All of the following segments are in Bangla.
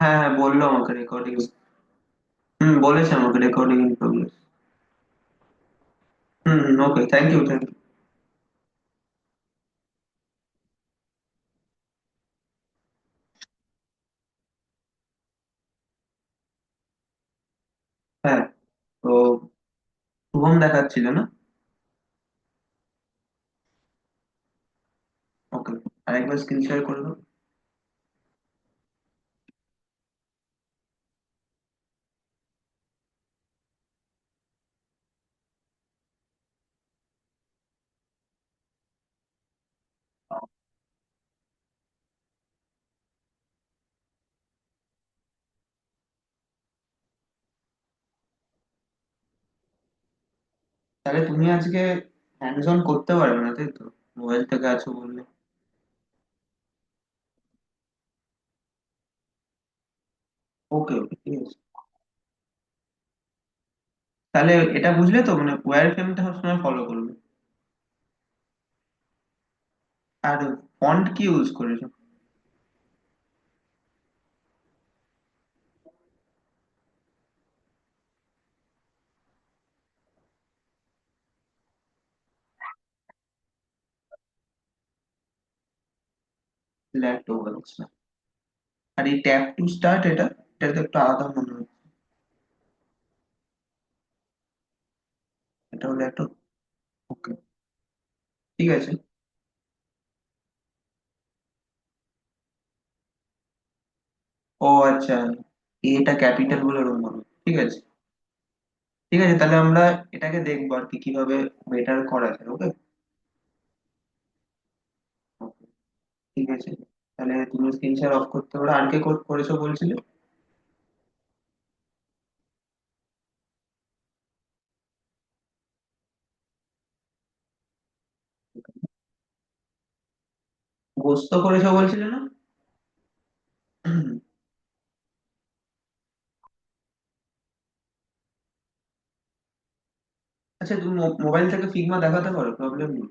হ্যাঁ হ্যাঁ, বললো আমাকে রেকর্ডিং। বলেছে আমাকে recording in progress. Okay, thank you thank you. হ্যাঁ, তো শুভম দেখাচ্ছিল না? ওকে, আরেকবার স্ক্রিন শেয়ার করে দাও। তাহলে তুমি আজকে হ্যান্ডস অন করতে পারবে না, তাই তো? মোবাইল থেকে আছো বললে। ওকে ওকে, ঠিক আছে। তাহলে এটা বুঝলে তো, মানে ওয়্যার ফ্রেমটা সবসময় ফলো করবে। আর ফন্ট কি ইউজ করেছো? ল্যাপটপ, আচ্ছা। আর এই ট্যাপ টু স্টার্ট, এটা তো একটু আলাদা মনে হয়। এটা হলো একটা। ওকে, ঠিক আছে। ও আচ্ছা, এটা ক্যাপিটাল বলে রোল মডেল, ঠিক আছে। ঠিক আছে, তাহলে আমরা এটাকে দেখবো আর কি কিভাবে বেটার করা যায়। ওকে। ঠিক আছে, তাহলে তুমি স্ক্রিন শেয়ার অফ করতে পারো। আর কে করেছো বলছিলে? গোস্ত করেছো বলছিলে না? আচ্ছা, তুমি মোবাইল থেকে ফিগমা দেখাতে পারো, প্রবলেম নেই।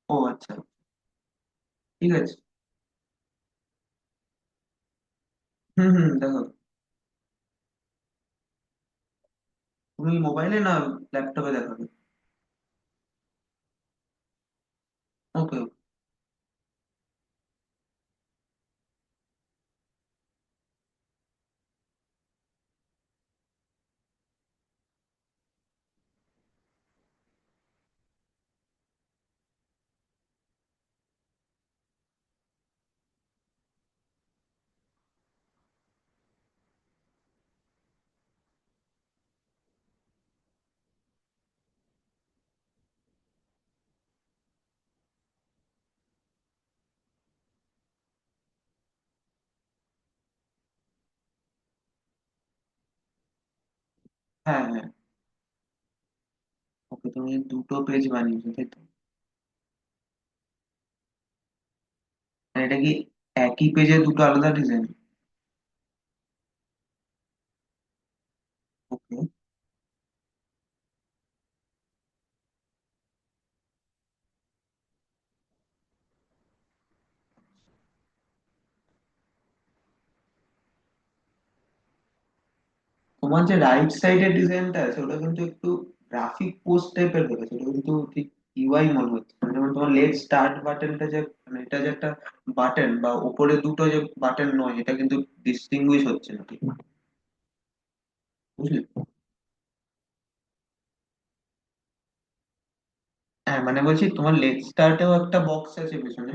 ও আচ্ছা, ঠিক আছে। দেখো, তুমি মোবাইলে না ল্যাপটপে দেখাবে? ওকে। হ্যাঁ হ্যাঁ। ওকে, তুমি দুটো পেজ বানিয়েছো তাই তো? আর এটা কি একই পেজে দুটো আলাদা ডিজাইন? ওকে। তোমার যে রাইট সাইডের ডিজাইনটা আছে ওটা কিন্তু একটু গ্রাফিক পোস্ট টাইপের হয়েছে, ওটা কিন্তু ঠিক ইউআই মনে হচ্ছে। মানে যেমন তোমার লেট স্টার্ট বাটনটা যে, মানে এটা যে একটা বাটন বা উপরে দুটো যে বাটন নয়, এটা কিন্তু ডিস্টিংগুইশ হচ্ছে না ঠিক, বুঝলে? হ্যাঁ, মানে বলছি তোমার লেট স্টার্টেও একটা বক্স আছে পেছনে,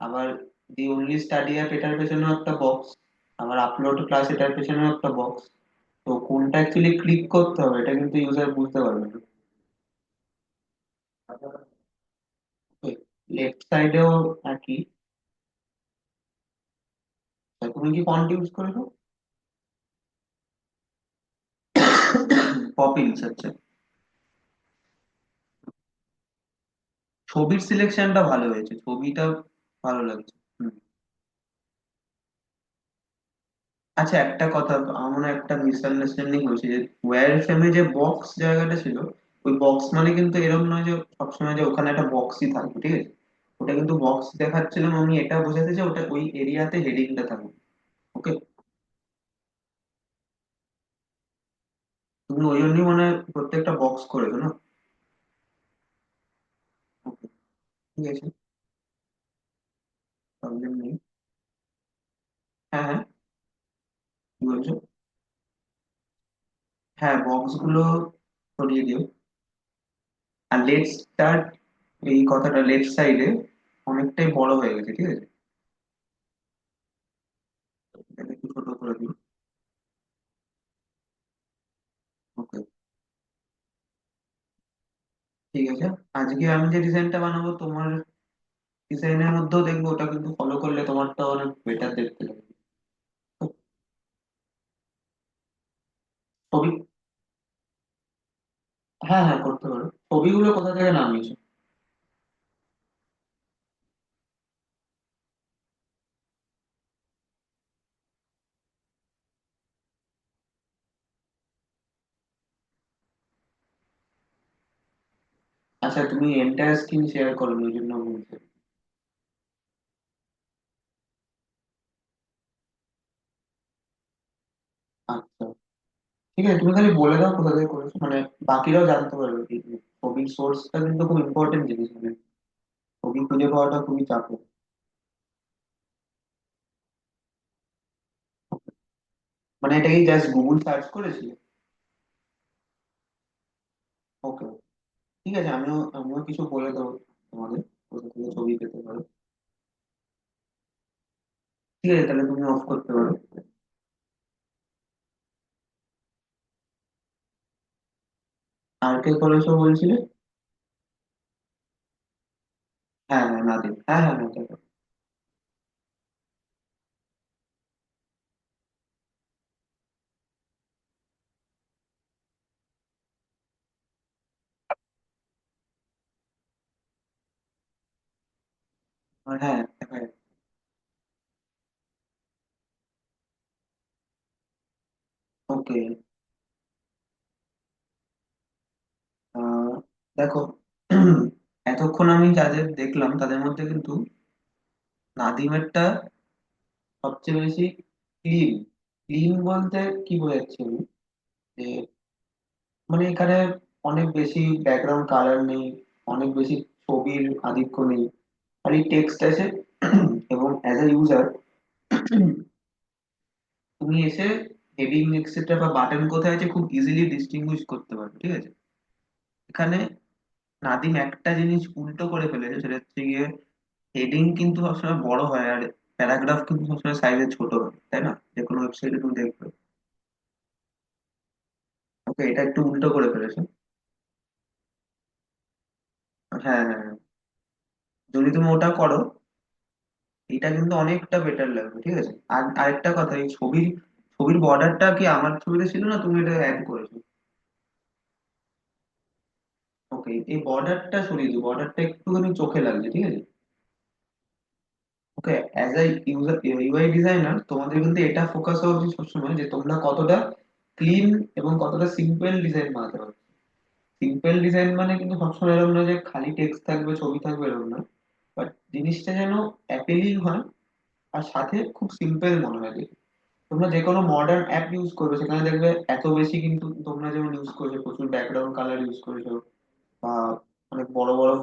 আবার দি অনলি স্টাডি অ্যাপ এটার পেছনেও একটা বক্স, আবার আপলোড ক্লাস এটার পেছনেও একটা বক্স। তো কোনটা অ্যাকচুয়ালি ক্লিক করতে হবে এটা কিন্তু ইউজার বুঝতে পারবে না। লেফট সাইডেও একই। তা তুমি কি ফন্ট ইউজ করেছো? পপিন্স, আচ্ছা। ছবির সিলেকশনটা ভালো হয়েছে, ছবিটা ভালো লাগছে। হুম। আচ্ছা, একটা কথা, আমার মনে হয় একটা মিসআন্ডারস্ট্যান্ডিং হয়েছে যে ওয়্যার ফ্রেমে যে বক্স জায়গাটা ছিল, ওই বক্স মানে কিন্তু এরকম নয় যে সবসময় যে ওখানে একটা বক্সই থাকবে, ঠিক আছে। ওটা কিন্তু বক্স দেখাচ্ছিলাম, আমি এটা বোঝাতে যে ওটা ওই এরিয়াতে হেডিংটা থাকবে। ওকে, তুমি ওই জন্যই মনে হয় প্রত্যেকটা বক্স করেছো না? ওকে, ঠিক আছে, প্রবলেম নেই। হ্যাঁ হ্যাঁ, কি বলছো? হ্যাঁ, বক্স গুলো সরিয়ে দিও। আর লেট স্টার্ট, এই কথাটা লেফট সাইডে অনেকটাই বড় হয়ে গেছে, ঠিক আছে? এটাকে একটু ছোট করে দিও। ওকে, ঠিক আছে। আজকে আমি যে ডিজাইনটা বানাবো, তোমার ডিজাইনের মধ্যেও দেখবো, ওটা কিন্তু ফলো করলে তোমারটা অনেক বেটার দেখতে লাগবে। তো ছবি, হ্যাঁ হ্যাঁ করতে পারো। ছবিগুলো কোথা থেকে নামিয়েছো? আচ্ছা, তুমি এন্টায়ার স্ক্রিন শেয়ার করো ওই জন্য বলছি। আচ্ছা, ঠিক আছে, তুমি খালি বলে দাও কোথা থেকে করেছো, মানে বাকিরাও জানতে পারবে কি। ছবির সোর্সটা কিন্তু খুব ইম্পর্টেন্ট জিনিস, মানে ছবি খুঁজে পাওয়াটা খুবই চাপের। মানে এটা কি জাস্ট গুগল সার্চ করেছিলে? ওকে, ঠিক আছে, আমিও আমিও কিছু বলে দেবো তোমাদের, কোথা থেকে ছবি পেতে পারো। ঠিক আছে, তাহলে তুমি অফ করতে পারো। আর কে করেছো বলছিলে? হ্যাঁ হ্যাঁ, নাদিম, হ্যাঁ হ্যাঁ হ্যাঁ, দেখো। হ্যাঁ, হ্যাঁ। ওকে, দেখো, এতক্ষণ আমি যাদের দেখলাম তাদের মধ্যে কিন্তু নাদিমেরটা সবচেয়ে বেশি ক্লিন। ক্লিন বলতে কি বোঝাচ্ছি আমি, যে মানে এখানে অনেক বেশি ব্যাকগ্রাউন্ড কালার নেই, অনেক বেশি ছবির আধিক্য নেই, আর এই টেক্সট আছে। এবং অ্যাজ এ ইউজার তুমি এসে হেডিং এক্সেট্রা বা বাটন কোথায় আছে খুব ইজিলি ডিস্টিংগুইশ করতে পারবে, ঠিক আছে? এখানে নাদিম একটা জিনিস উল্টো করে ফেলেছে, সেটা হচ্ছে গিয়ে হেডিং কিন্তু সবসময় বড় হয় আর প্যারাগ্রাফ কিন্তু সবসময় সাইজে ছোট হয়, তাই না? যে কোনো ওয়েবসাইটে তুমি দেখবে। ওকে, এটা একটু উল্টো করে ফেলেছে। হ্যাঁ হ্যাঁ হ্যাঁ। যদি তুমি ওটা করো, এটা কিন্তু অনেকটা বেটার লাগবে, ঠিক আছে? আর আরেকটা কথা, এই ছবির ছবির বর্ডারটা কি আমার ছবিতে ছিল না তুমি এটা অ্যাড করেছো? ওকে, এই বর্ডারটা সরিয়ে দিও, বর্ডারটা একটুখানি চোখে লাগছে, ঠিক আছে? Okay, as a user UI designer তোমাদের কিন্তু এটা ফোকাস হওয়া উচিত সবসময়, যে তোমরা কতটা ক্লিন এবং কতটা সিম্পল ডিজাইন বানাতে পারো। সিম্পল ডিজাইন মানে কিন্তু সবসময় এরকম না যে খালি টেক্সট থাকবে, ছবি থাকবে, এরকম না। বাট জিনিসটা যেন অ্যাপেলিং হয়, আর সাথে খুব সিম্পল মনে হয় দেখে। তোমরা যে কোনো মডার্ন অ্যাপ ইউজ করবে, সেখানে দেখবে এত বেশি কিন্তু, তোমরা যেমন ইউজ করছো প্রচুর ব্যাকগ্রাউন্ড কালার ইউজ করেছো, বা অনেক বড় বড়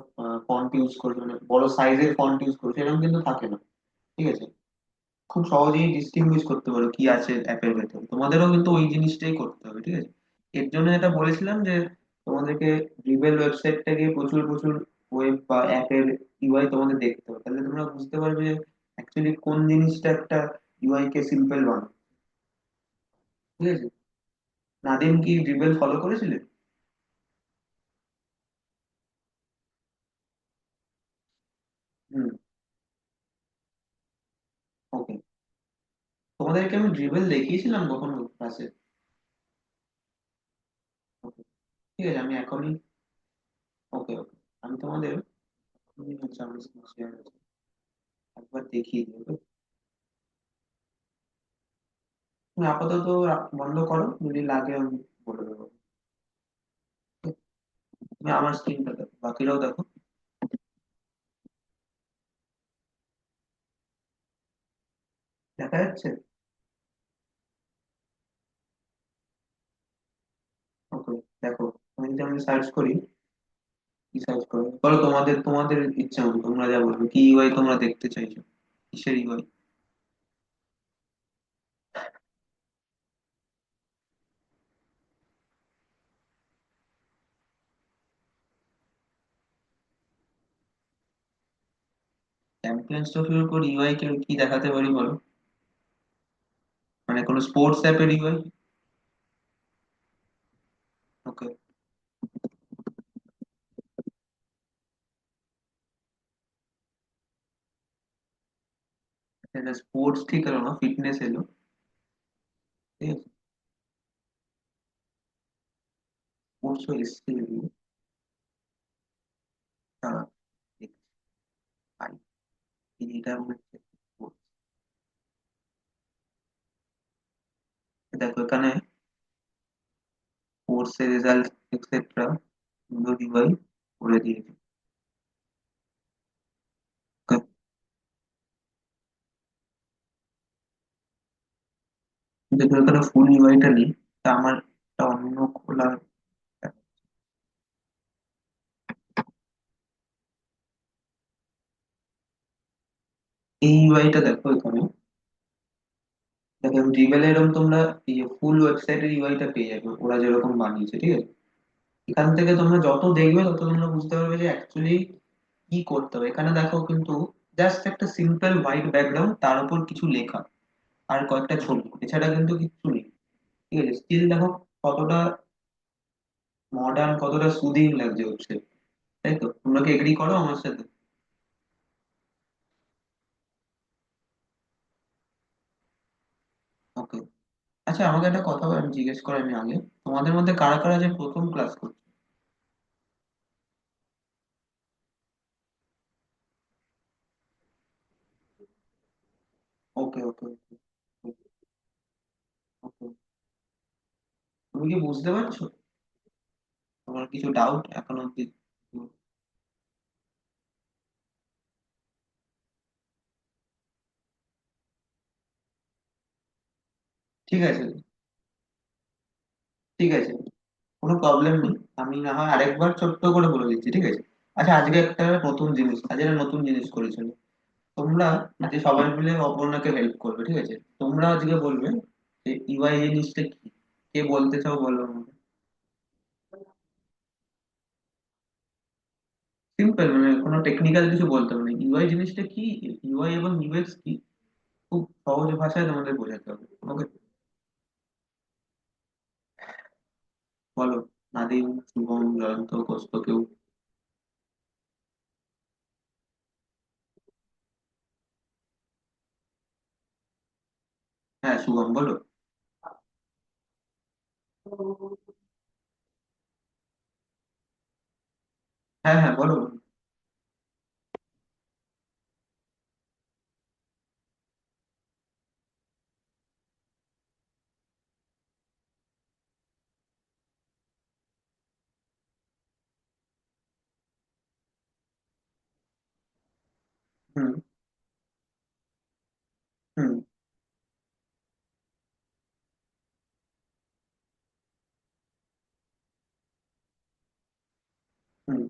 ফন্ট ইউজ করছো, মানে বড় সাইজের ফন্ট ইউজ করছো, এরকম কিন্তু থাকে না, ঠিক আছে? খুব সহজেই ডিস্টিংগুইশ করতে পারো কি আছে অ্যাপের ভেতরে। তোমাদেরও কিন্তু ওই জিনিসটাই করতে হবে, ঠিক আছে? এর জন্য যেটা বলেছিলাম যে তোমাদেরকে ড্রিবেল ওয়েবসাইটটাকে প্রচুর প্রচুর ওয়েব বা অ্যাপের ইউআই তোমাদের দেখতে হবে, তাহলে তোমরা বুঝতে পারবে যে অ্যাকচুয়ালি কোন জিনিসটা একটা ইউআই কে সিম্পল বানায়, ঠিক আছে? নাদিম কি ড্রিবেল ফলো করেছিলে? হুম। ওকে, তোমাদেরকে আমি ড্রিবেল দেখিয়েছিলাম কখনো ক্লাসে? ওকে, ঠিক আছে, আমি এখনই, ওকে ওকে, আমি তোমাদের এখনই হচ্ছে আমার স্ক্রিন শেয়ার একবার দেখিয়ে দিই, okay? তুমি আপাতত বন্ধ করো, যদি লাগে আমি বলে দেবো। তুমি আমার স্ক্রিনটা দেখো, বাকিরাও দেখো। দেখা যাচ্ছে? ওকে, দেখো, আমি সার্চ করি। কি সার্চ করো বলো, তোমাদের তোমাদের ইচ্ছা মতো তোমরা যা বলবে, কি ইউআই তোমরা দেখতে চাইছো, কিসের ইউআই? চ্যাম্পিয়ন্স ট্রফির উপর ইউআই কে কি দেখাতে পারি বলো? মানে কোনো স্পোর্টস অ্যাপের ইউআই? ওকে। এটা স্পোর্টস ঠিক এলো না, ফিটনেস এলো। ঠিক আছে, স্পোর্টস এসছে যদি, দাঁড়াও, দেখছি পাই। এটা মনে হচ্ছে sports। দেখো এখানে স্পোর্টস এর রেজাল্ট এক্সেট্রা সুন্দর ইউআই করে দিয়েছে। Okay, দেখো এখানে ফুল ইউআইটা নেই, তা আমার একটা অন্য খোলা। এই ইউআইটা দেখো এখানে। দেখো জিমেলে এরকম তোমরা এই ফুল ওয়েবসাইটের ইউআইটা পেয়ে যাবে, ওরা যেরকম বানিয়েছে, ঠিক আছে? এখান থেকে তোমরা যত দেখবে তত তোমরা বুঝতে পারবে যে অ্যাকচুয়ালি কি করতে হবে। এখানে দেখো কিন্তু জাস্ট একটা সিম্পল হোয়াইট ব্যাকগ্রাউন্ড, তার উপর কিছু লেখা আর কয়েকটা ছবি, এছাড়া কিন্তু কিচ্ছু নেই। ঠিক আছে, স্টিল দেখো কতটা মডার্ন, কতটা সুদিং লাগছে ওয়েবসাইট। তাই তো, তোমরা কি এগ্রি করো আমার সাথে? ওকে। আচ্ছা, আমাকে একটা কথা আমি জিজ্ঞেস করি আমি আগে, তোমাদের মধ্যে কারা কারা যে প্রথম ক্লাস করছে? ওকে ওকে ওকে। ওকে, তুমি কি বুঝতে পারছো? তোমার কিছু ডাউট এখন অব্দি? ঠিক আছে, ঠিক আছে, কোনো প্রবলেম নেই। আমি না হয় আরেকবার ছোট্ট করে বলে দিচ্ছি, ঠিক আছে? আচ্ছা, আজকে একটা নতুন জিনিস, আজকে একটা নতুন জিনিস করেছিল। তোমরা আজকে সবাই মিলে অপর্ণাকে হেল্প করবে, ঠিক আছে? তোমরা আজকে বলবে যে ইউআই জিনিসটা কি। কে বলতে চাও বলো আমাকে। সিম্পল, মানে কোনো টেকনিক্যাল কিছু বলতে হবে না, ইউআই জিনিসটা কি, ইউআই এবং ইউএক্স কি, খুব সহজ ভাষায় তোমাদের বোঝাতে হবে। ওকে, বলো। নাদিম, শুভম, জয়ন্ত, কৌস্তব, কেউ? হ্যাঁ, শুভম বলো। হ্যাঁ হ্যাঁ, বলো বলো। হুম। হুম। হুম।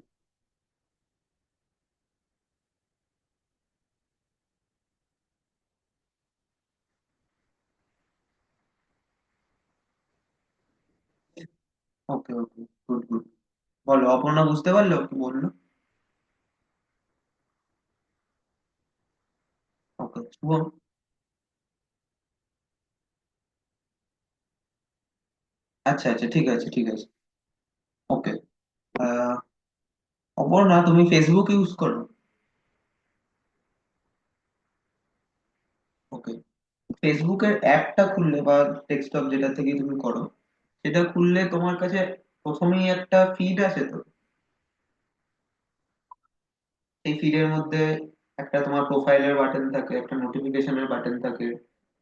ওকে ওকে, গুড গুড। বলো, অপর্ণা বুঝতে পারলো কি বললো? ওকে, শুভম? আচ্ছা আচ্ছা, ঠিক আছে ঠিক আছে। ওকে। আহ অপর্ণা, তুমি ফেসবুক ইউজ করো? ওকে। ফেসবুকের অ্যাপটা খুললে বা ডেস্কটপ যেটা থেকে তুমি করো, সেটা খুললে তোমার কাছে প্রথমেই একটা ফিড আছে তো। এই ফিডের মধ্যে একটা তোমার প্রোফাইলের বাটন থাকে, একটা নোটিফিকেশনের বাটন থাকে,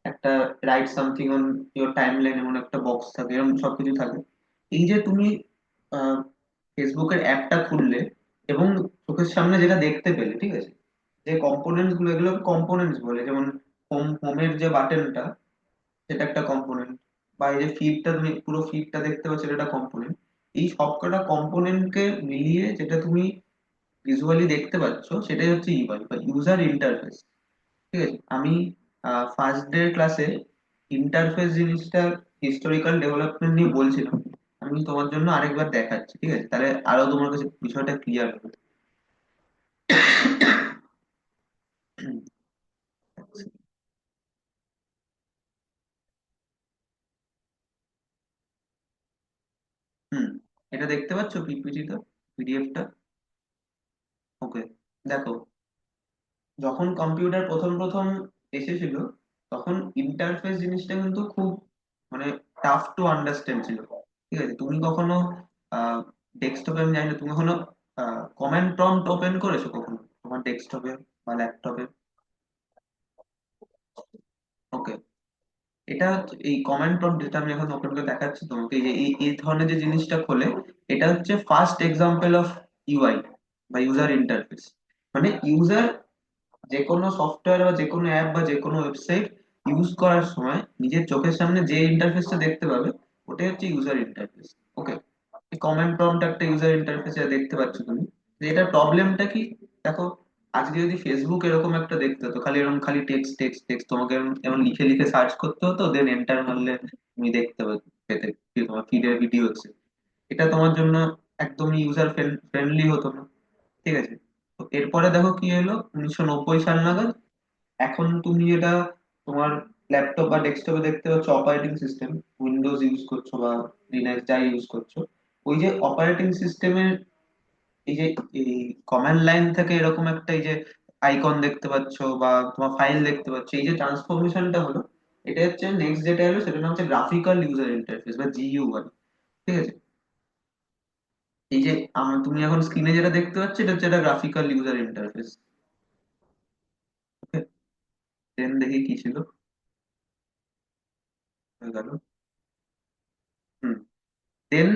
একটা right something on your timeline এমন একটা বক্স থাকে, এরকম সবকিছু থাকে। এই যে তুমি ফেসবুকের অ্যাপটা খুললে এবং চোখের সামনে যেটা দেখতে পেলে, ঠিক আছে, যে কম্পোনেন্টস গুলো, এগুলো কম্পোনেন্টস বলে। যেমন হোমের যে বাটনটা, সেটা একটা কম্পোনেন্ট। বা এই যে ফিডটা, তুমি পুরো ফিডটা দেখতে পাচ্ছ, সেটা একটা কম্পোনেন্ট। এই সবকটা কম্পোনেন্টকে মিলিয়ে যেটা তুমি ভিজুয়ালি দেখতে পাচ্ছ, সেটাই হচ্ছে ইউআই বা ইউজার ইন্টারফেস। ঠিক আছে। আমি ফার্স্ট ডে ক্লাসে ইন্টারফেস জিনিসটার হিস্টোরিক্যাল ডেভেলপমেন্ট নিয়ে বলছিলাম। আমি তোমার জন্য আরেকবার দেখাচ্ছি, ঠিক আছে, তাহলে আরো তোমার কাছে বিষয়টা ক্লিয়ার হবে। হুম, এটা দেখতে পাচ্ছ পিপিটিটা, পিডিএফটা? ওকে, দেখো, যখন কম্পিউটার প্রথম প্রথম এসেছিল, তখন ইন্টারফেস জিনিসটা কিন্তু খুব মানে টাফ টু আন্ডারস্ট্যান্ড ছিল। ঠিক আছে, তুমি কখনো ডেস্কটপে, আমি জানি না, তুমি কখনো কমান্ড প্রম্পট ওপেন করেছো কখনো তোমার ডেস্কটপে বা ল্যাপটপে? ওকে, এটা এই কমান্ড প্রম্পট যেটা আমি এখন ওপেন করে দেখাচ্ছি তোমাকে, এই যে এই ধরনের যে জিনিসটা খোলে, এটা হচ্ছে ফার্স্ট এক্সাম্পল অফ ইউআই বা ইউজার ইন্টারফেস। মানে ইউজার যে কোনো সফটওয়্যার বা যে কোনো অ্যাপ বা যে কোনো ওয়েবসাইট ইউজ করার সময় নিজের চোখের সামনে যে ইন্টারফেসটা দেখতে পাবে, ওটাই হচ্ছে ইউজার ইন্টারফেস। ওকে, এই কমান্ড প্রম্পট একটা ইউজার ইন্টারফেস দেখতে পাচ্ছ তুমি। যে এটার প্রবলেমটা কি? দেখো, আজকে যদি ফেসবুক এরকম একটা দেখতে হতো, খালি এরকম খালি টেক্সট টেক্সট টেক্সট, তোমাকে এরকম এমন লিখে লিখে সার্চ করতে হতো, দেন এন্টার মারলে তুমি দেখতে পেতে কি তোমার ফিডের ভিডিও হচ্ছে, এটা তোমার জন্য একদমই ইউজার ফ্রেন্ডলি হতো না। ঠিক আছে। তো এরপরে দেখো কি হলো, 1990 সাল নাগাদ, এখন তুমি যেটা তোমার ল্যাপটপ বা ডেস্কটপে দেখতে পাচ্ছ অপারেটিং সিস্টেম, উইন্ডোজ ইউজ করছো বা লিনাক্স যাই ইউজ করছো, ওই যে অপারেটিং সিস্টেমের এই যে এই কমান্ড লাইন থেকে এরকম একটা এই যে আইকন দেখতে পাচ্ছ বা তোমার ফাইল দেখতে পাচ্ছ, এই যে ট্রান্সফরমেশনটা হলো, এটা হচ্ছে নেক্সট যেটা এলো, সেটা নাম হচ্ছে গ্রাফিক্যাল ইউজার ইন্টারফেস বা জিইউআই। ঠিক আছে। এই যে তুমি এখন স্ক্রিনে যেটা দেখতে পাচ্ছ, এটা হচ্ছে একটা গ্রাফিক্যাল ইউজার ইন্টারফেস। ওকে, দেন দেখি কি ছিল, হয়ে গেল। হুম, দেন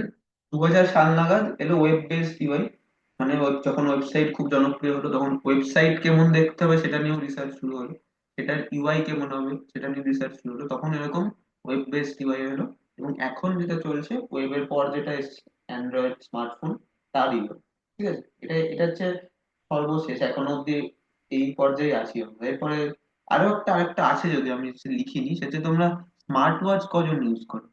2000 সাল নাগাদ এলো ওয়েব বেসড ইউআই। মানে যখন ওয়েবসাইট খুব জনপ্রিয় হলো, তখন ওয়েবসাইট কেমন দেখতে হবে সেটা নিয়েও রিসার্চ শুরু হলো। সেটার ইউআই কেমন হবে সেটা নিয়ে রিসার্চ শুরু হলো, তখন এরকম ওয়েব বেসড ইউআই হলো। এবং এখন যেটা চলছে, ওয়েবের পর যেটা এসছে, অ্যান্ড্রয়েড স্মার্টফোন, তার ইউআই। ঠিক আছে, এটা এটা হচ্ছে সর্বশেষ এখন অব্দি এই পর্যায়ে আছি আমরা। এরপরে আরেকটা আছে, যদি আমি লিখিনি, সেটা তোমরা স্মার্ট ওয়াচ কজন ইউজ করো?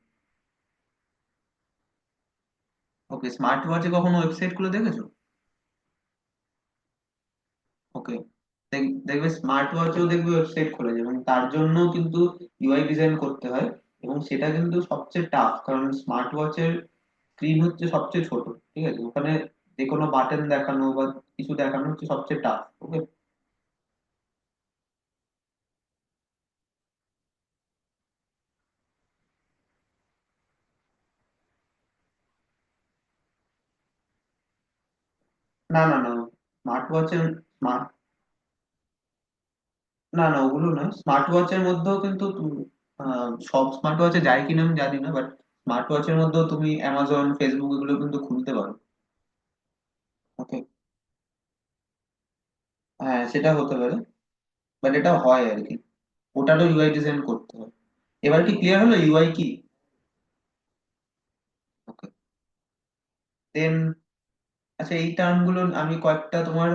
ওকে, স্মার্ট ওয়াচে কখনো ওয়েবসাইট খুলে দেখেছো? ওকে, দেখবে স্মার্ট ওয়াচেও দেখবে ওয়েবসাইট খোলা যায়, এবং তার জন্য কিন্তু ইউআই ডিজাইন করতে হয়। এবং সেটা কিন্তু সবচেয়ে টাফ, কারণ স্মার্ট ওয়াচের স্ক্রিন হচ্ছে সবচেয়ে ছোট। ঠিক আছে, ওখানে যে কোনো বাটন দেখানো বা কিছু দেখানো হচ্ছে সবচেয়ে টাফ। ওকে। না না না, স্মার্ট ওয়াচের স্মার্ট না না, ওগুলো নয়। স্মার্ট ওয়াচের মধ্যেও কিন্তু সব স্মার্ট ওয়াচে যায় কিনা আমি জানি না, বাট স্মার্ট ওয়াচের মধ্যেও তুমি অ্যামাজন, ফেসবুক এগুলো কিন্তু খুলতে পারো। ওকে। হ্যাঁ, সেটা হতে পারে, বাট এটা হয় আর কি, ওটারও ইউআই ডিজাইন করতে হয়। এবার কি ক্লিয়ার হলো ইউআই কি? ওকে, দেন, আচ্ছা, এই টার্ম গুলো আমি কয়েকটা তোমার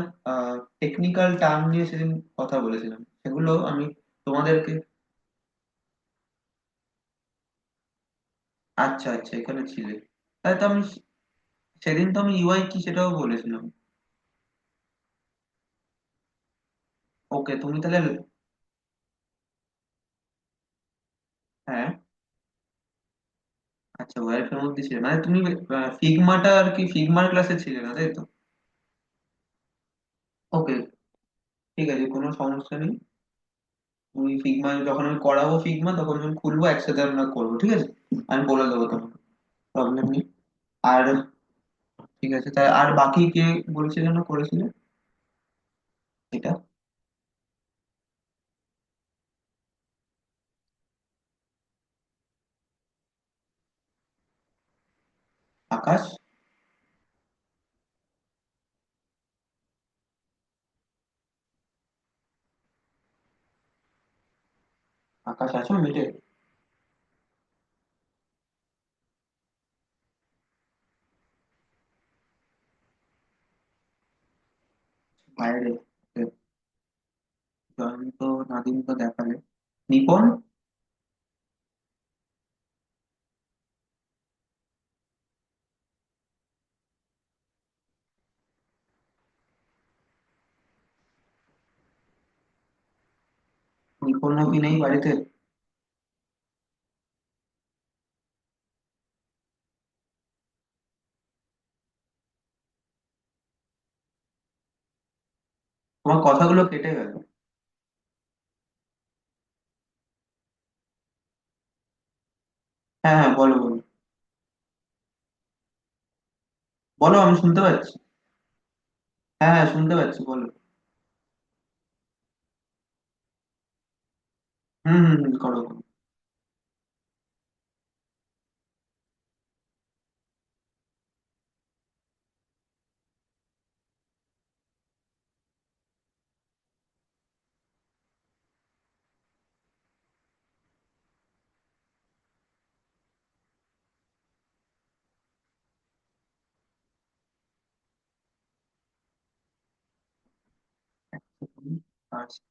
টেকনিক্যাল টার্ম নিয়ে সেদিন কথা বলেছিলাম, সেগুলো আমি তোমাদেরকে। আচ্ছা আচ্ছা, এখানে ছিলে, তাহলে তো আমি সেদিন তো আমি ইউআই কি সেটাও বলেছিলাম। ওকে, তুমি তাহলে, হ্যাঁ, আচ্ছা, ওয়াইফের মধ্যে ছিলে, মানে তুমি ফিগমাটা আর কি, ফিগমার ক্লাসে ছিলে না, তাই তো? ওকে, ঠিক আছে, কোনো সমস্যা নেই। তুমি ফিগমা যখন আমি করাবো, ফিগমা তখন যখন খুলবো একসাথে আমরা করবো, ঠিক আছে, আমি বলে দেবো তোমাকে, প্রবলেম নেই। আর ঠিক আছে, তাই আর বাকি কে বলছিলে না করেছিলে এটা? আকাশ? আকাশ আছো মিটে? বাইরে? জয়ন্ত, নাদিম তো দেখালে। নিপন? নিপন কি নেই বাড়িতে? তোমার কথাগুলো কেটে গেল। হ্যাঁ হ্যাঁ, বলো বলো। বলো, আমি শুনতে পাচ্ছি। হ্যাঁ হ্যাঁ, শুনতে পাচ্ছি, বলো। হুম হুম হুম, করো করো। এক সেকেন্ড। আচ্ছা।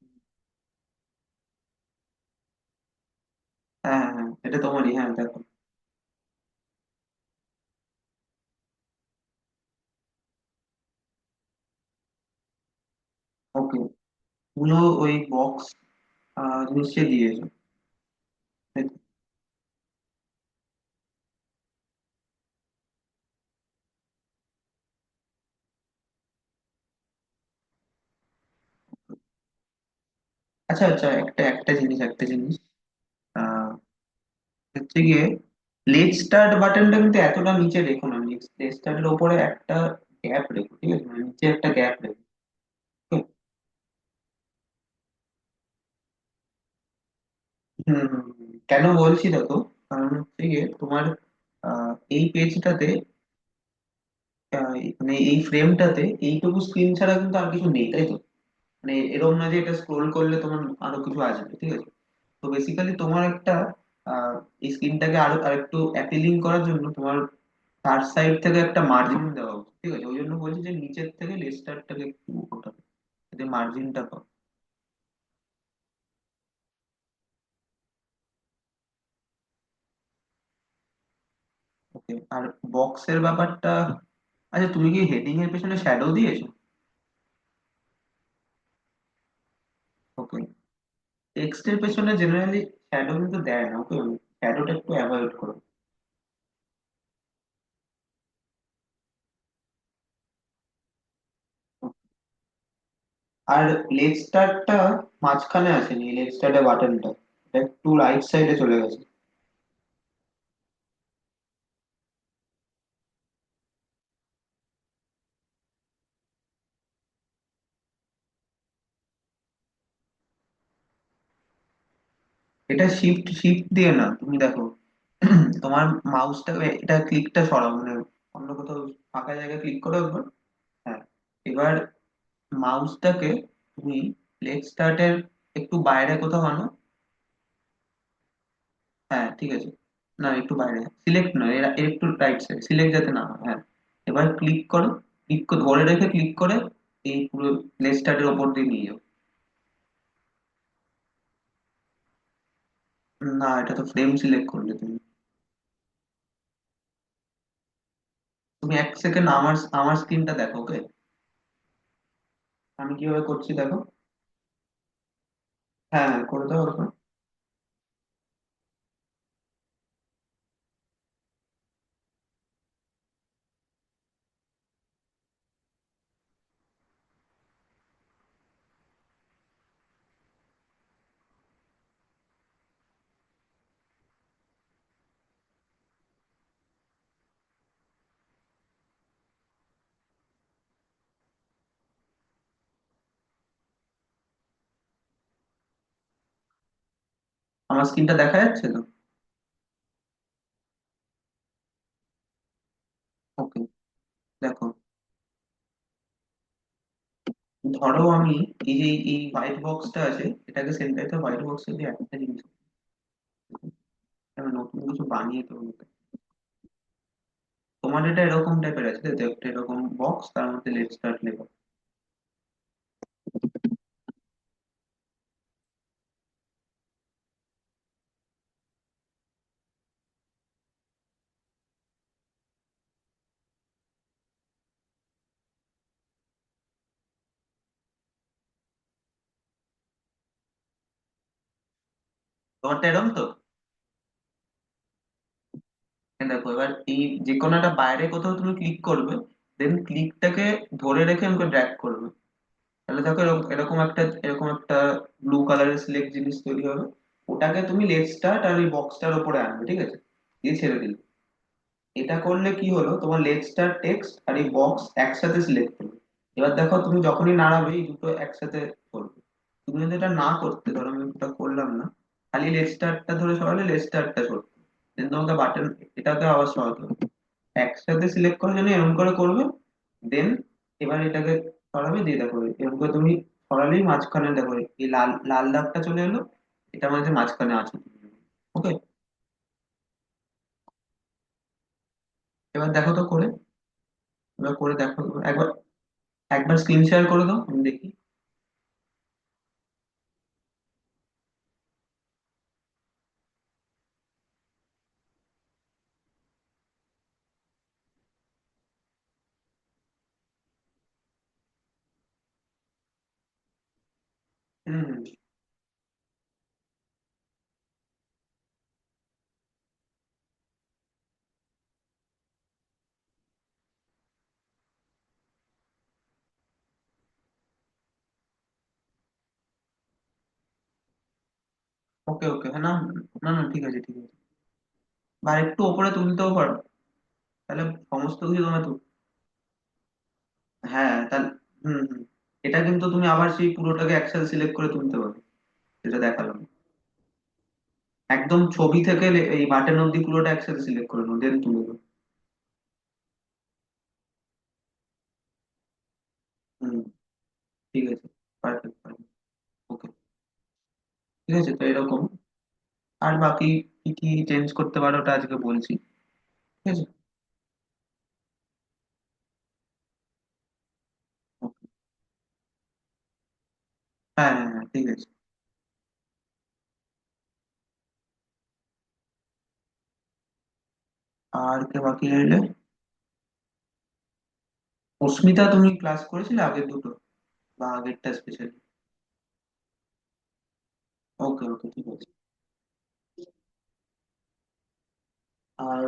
হ্যাঁ হ্যাঁ হ্যাঁ, এটা তোমারই, হ্যাঁ দেখো। ওকে। ওগুলো ওই বক্স নিশ্চয়ই দিয়েছো, তাই তো? আচ্ছা আচ্ছা, একটা জিনিস হচ্ছে গিয়ে, লেট স্টার্ট বাটনটা কিন্তু এতটা নিচে রেখো না। লেট স্টার্টের উপরে একটা গ্যাপ রেখো, ঠিক আছে? মানে নিচে একটা গ্যাপ রেখো। ঠিক? হুম হুম হুম। কেন বলছি দেখো, কারণ হচ্ছে গিয়ে তোমার এই পেজটাতে, মানে এই ফ্রেমটাতে এইটুকু স্ক্রিন ছাড়া কিন্তু আর কিছু নেই, তাই তো? মানে এরকম না যে এটা স্ক্রোল করলে তোমার আরো কিছু আসবে, ঠিক আছে? তো বেসিক্যালি তোমার একটা আহ, এই স্ক্রিনটাকে আরো আরেকটু অ্যাপিলিং করার জন্য তোমার তার সাইড থেকে একটা মার্জিন দেওয়া উচিত, ঠিক আছে? ওই জন্য বলছি যে নিচের থেকে লেসটারটাকে একটু ওঠাবে, যাতে মার্জিনটা পাও। ওকে। আর বক্সের ব্যাপারটা, আচ্ছা তুমি কি হেডিং এর পেছনে শ্যাডো দিয়েছো? ওকে। টেক্সট এর পেছনে জেনারেলি শ্যাডো কিন্তু দেয় না, ওকে। শ্যাডোটা একটু অ্যাভয়েড করো। আর লেগ স্টারটা মাঝখানে আসেনি, লেগ স্টার্টের বাটনটা একটু রাইট সাইডে চলে গেছে। এটা শিফট শিফট দিয়ে না, তুমি দেখো। তোমার মাউসটা, এটা ক্লিকটা সরাও, মানে অন্য কোথাও ফাঁকা জায়গায় ক্লিক করো একবার। হ্যাঁ। এবার মাউসটাকে তুমি লেগ স্টার্টের একটু বাইরে কোথাও আনো। হ্যাঁ ঠিক আছে। না, একটু বাইরে, সিলেক্ট নয়, এর এর একটু রাইট সাইড, সিলেক্ট যাতে না হয়, হ্যাঁ। এবার ক্লিক করো। ক্লিক করে ধরে রেখে ক্লিক করে এই পুরো লেগ স্টার্টের ওপর দিয়ে নিয়ে যাও। না, এটা তো ফ্রেম সিলেক্ট করলে তুমি। তুমি এক সেকেন্ড আমার আমার স্ক্রিনটা দেখো, ওকে? আমি কিভাবে করছি দেখো। হ্যাঁ হ্যাঁ, করে দাও ওরকম। আমার স্ক্রিনটা দেখা যাচ্ছে তো? ওকে। দেখো, ধরো আমি এই যে এই হোয়াইট বক্সটা আছে, এটাকে সেন্টারে হোয়াইট বক্সে দিয়ে একটা জিনিস আমি নতুন কিছু বানিয়ে তো বলতে। তোমার এটা এরকম টাইপের আছে তো, একটা এরকম বক্স, তার মধ্যে লেট স্টার্ট লেখা। তোমারটা এরকম তো। দেখো এবার এই যে কোনো একটা বাইরে কোথাও তুমি ক্লিক করবে, দেন ক্লিকটাকে ধরে রেখে আমাকে ড্র্যাগ করবে। তাহলে দেখো এরকম একটা ব্লু কালারের সিলেক্ট জিনিস তৈরি হবে। ওটাকে তুমি লেট স্টার্ট আর ওই বক্সটার উপরে আনবে, ঠিক আছে, দিয়ে ছেড়ে দিলে। এটা করলে কি হলো, তোমার লেট স্টার্ট টেক্সট আর এই বক্স একসাথে সিলেক্ট করবে। এবার দেখো তুমি যখনই নাড়াবে এই দুটো একসাথে করবে। তুমি যদি এটা না করতে, ধরো আমি এটা করলাম না, খালি লেট স্টার্টটা ধরে সরালে লেট স্টার্টটা সরবে, দেন তোমাকে বাটন এটাকে আবার সরাতে হবে। একসাথে সিলেক্ট করে যেন এরকম করে করবে। দেন এবার এটাকে সরাবে, দিয়ে দেখো এরকম করে তুমি সরালেই মাঝখানে দেখো এই লাল লাল দাগটা চলে এলো। এটা মানে মাঝখানে আছে। ওকে, এবার দেখো তো করে, এবার করে দেখো একবার, একবার স্ক্রিন শেয়ার করে দাও আমি দেখি। হুম হুম। ওকে ওকে, হ্যাঁ, না না না, ঠিক আছে ঠিক আছে। বা একটু ওপরে তুলতেও পারো, তাহলে সমস্ত কিছু তোমার তো। হ্যাঁ তাহলে, হুম হুম, এটা কিন্তু তুমি আবার সেই পুরোটাকে একসাথে সিলেক্ট করে তুলতে পারো, যেটা দেখালাম। একদম ছবি থেকে এই বাটন অব্দি পুরোটা একসাথে সিলেক্ট করে নাও, দেন তুলে দাও। হুম, ঠিক আছে, পারফেক্ট পারফেক্ট। ওকে, ঠিক আছে তো এরকম। আর বাকি কি কি চেঞ্জ করতে পারো ওটা আজকে বলছি, ঠিক আছে। Okay. হ্যাঁ হ্যাঁ হ্যাঁ, ঠিক আছে। আর কে বাকি রইলে? অস্মিতা, তুমি ক্লাস করেছিলে আগের দুটো, বা আগেরটা স্পেশালি? ওকে ওকে, ঠিক আছে। আর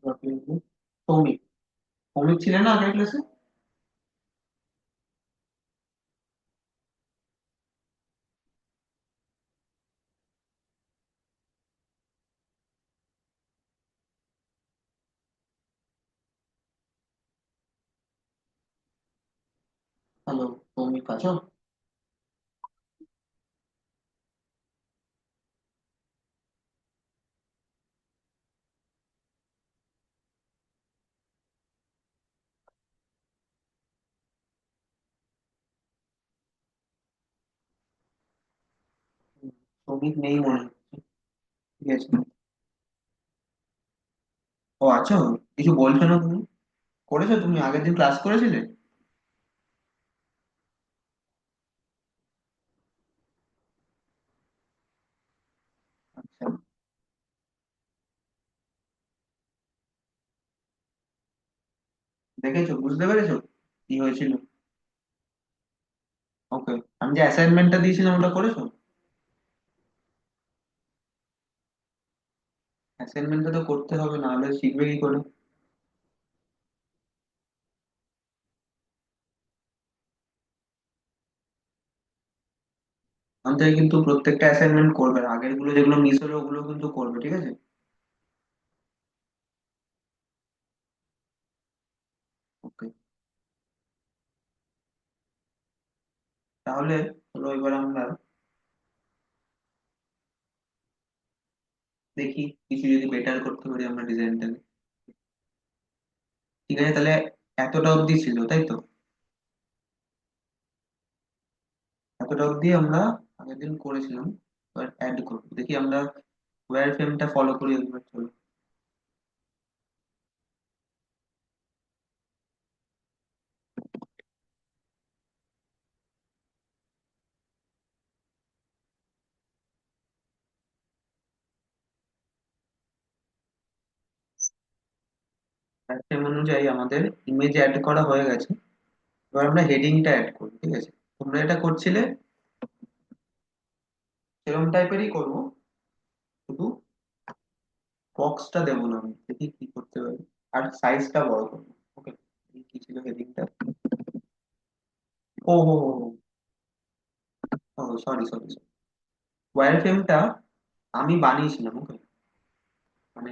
বাকি রইলো সৌমিক। সৌমিক ছিলেন না আগের ক্লাসে? হ্যালো, সৌমিক আছো? সৌমিক নেই মনে হচ্ছে। ঠিক আছে। ও আছো, কিছু বলছো না তুমি? করেছো, তুমি আগের দিন ক্লাস করেছিলে? আচ্ছা, দেখেছো, বুঝতে পেরেছো কি হয়েছিল? ওকে, আমি যে অ্যাসাইনমেন্টটা দিয়েছিলাম ওটা করেছো? অ্যাসাইনমেন্টটা তো করতে হবে, না হলে শিখবে কি করে? অন্তত কিন্তু প্রত্যেকটা অ্যাসাইনমেন্ট করবে, আর আগের গুলো যেগুলো মিস হলো ওগুলো কিন্তু করবে, ঠিক আছে। ওকে, তাহলে চলো এবার আমরা দেখি কিছু যদি বেটার করতে পারি আমরা ডিজাইনটাকে। ঠিক আছে তাহলে, এতটা অবধি ছিল তাই তো? এতটা অবধি আমরা আগের দিন করেছিলাম। এবার অ্যাড করবো, দেখি আমরা ওয়্যার ফ্রেমটা ফলো করি একবার, চলো। ওয়্যার ফ্রেম অনুযায়ী আমাদের ইমেজ অ্যাড করা হয়ে গেছে। এবার আমরা হেডিংটা অ্যাড করি, ঠিক আছে? তোমরা এটা করছিলে, সেরকম টাইপেরই করবো, শুধু বক্সটা দেবো না, আমি দেখি কি করতে পারি। আর সাইজটা বড় করবো। ওকে, কি ছিল হেডিংটা? ও হো হো হো, সরি সরি। ওয়্যার ফ্রেমটা আমি বানিয়েছিলাম, ওকে। মানে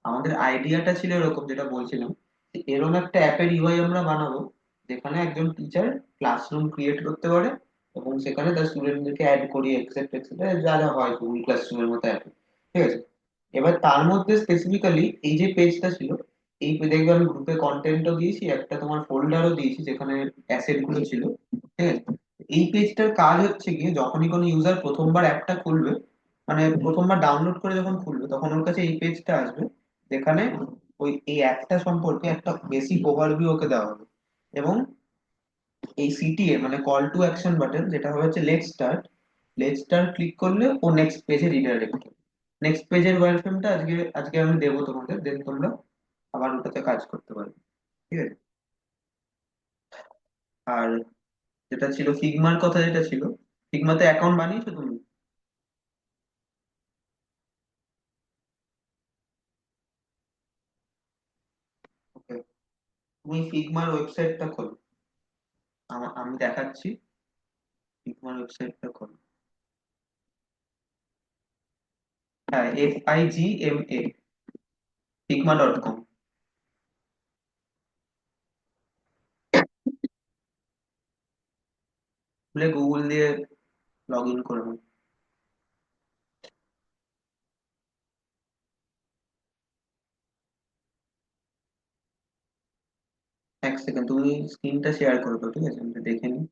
আমাদের আইডিয়াটা ছিল এরকম, যেটা বলছিলাম, যে এরকম একটা অ্যাপের ইউআই আমরা বানাবো, যেখানে একজন টিচার ক্লাসরুম ক্রিয়েট করতে পারে, এবং সেখানে তার স্টুডেন্টদেরকে অ্যাড করিয়ে এক্সেপ্ট এক্সেপ্ট যা যা হয় গুগল ক্লাসরুমের মতো অ্যাপে, ঠিক আছে? এবার তার মধ্যে স্পেসিফিক্যালি এই যে পেজটা ছিল, এই দেখবে আমি গ্রুপে কন্টেন্টও দিয়েছি, একটা তোমার ফোল্ডারও দিয়েছি যেখানে অ্যাসেট গুলো ছিল, ঠিক আছে? এই পেজটার কাজ হচ্ছে গিয়ে, যখনই কোনো ইউজার প্রথমবার অ্যাপটা খুলবে, মানে প্রথমবার ডাউনলোড করে যখন খুলবে, তখন ওর কাছে এই পেজটা আসবে, যেখানে ওই এই অ্যাপটা সম্পর্কে একটা বেসিক ওভারভিউ ওকে দেওয়া হবে। এবং এই সিটিএ মানে কল টু অ্যাকশন বাটন, যেটা হবে হচ্ছে let's start, let's start click করলে ও নেক্সট পেজে রিডাইরেক্ট হবে। নেক্সট পেজের ওয়্যারফ্রেমটা আজকে আজকে আমি দেবো তোমাদের, দেন তোমরা আবার ওটাতে কাজ করতে পারবে, ঠিক আছে? আর যেটা ছিল ফিগমার কথা, যেটা ছিল, ফিগমাতে অ্যাকাউন্ট বানিয়েছো তুমি? ওকে, তুমি ফিগমার ওয়েবসাইটটা খোলো। আমি দেখাচ্ছি, ফিগমার ওয়েবসাইটটা খোলো। হ্যাঁ, FIGMA, figma.com। খুলে গুগল দিয়ে লগ ইন করে নাও। 1 সেকেন্ড, তুমি স্ক্রিনটা শেয়ার করে দাও, ঠিক আছে? আমি দেখে নিই।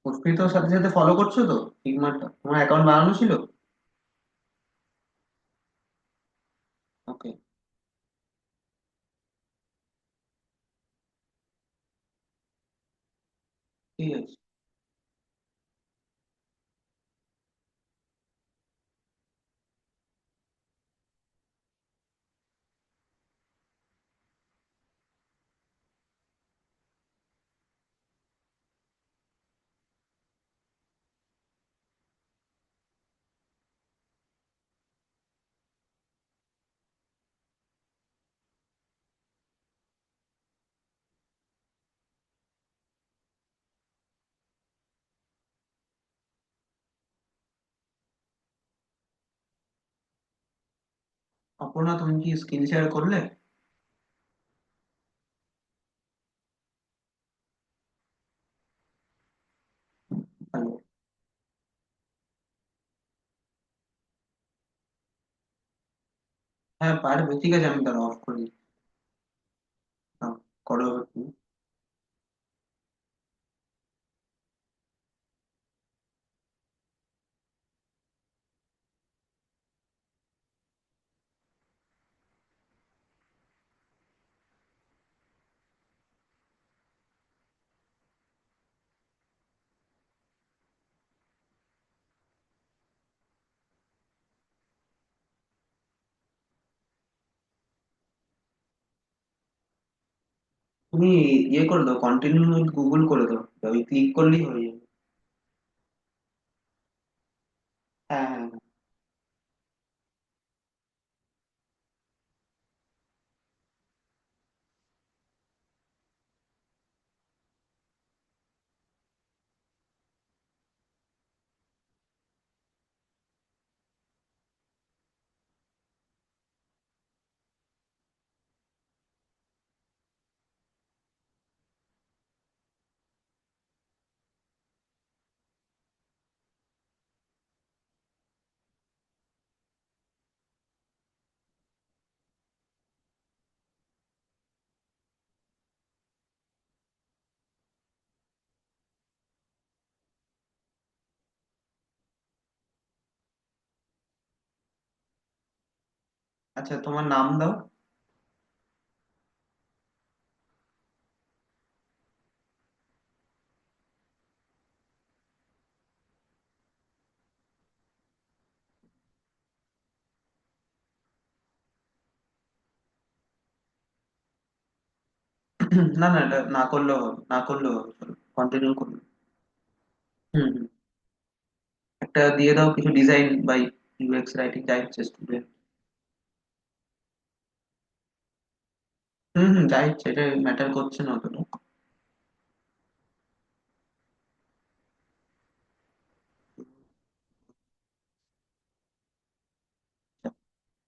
পুষ্পিতর সাথে সাথে ফলো করছো তো ফিগমাটা? তোমার অ্যাকাউন্ট বানানো ছিল? ওকে, ঠিক আছে। অপর্ণা, তুমি কি স্ক্রিন শেয়ার করলে? হ্যালো? হ্যাঁ পারবে, ঠিক আছে, আমি তাহলে অফ করে দিচ্ছি। হ্যাঁ, করো এবার তুমি। তুমি ইয়ে করে দাও, কন্টিনিউ উইথ গুগল করে দাও, ওই ক্লিক করলেই হয়ে যাবে। আচ্ছা, তোমার নাম দাও। না না, এটা না করলেও হবে, না করলেও হবে, চলো কন্টিনিউ করুন। হুম হুম। একটা দিয়ে দাও কিছু ডিজাইন বাই ইউএক্স রাইটিং যা ইচ্ছে স্টুডেন্ট। হুম হুম, যা ইচ্ছে, এটা ম্যাটার করছে না অতটা।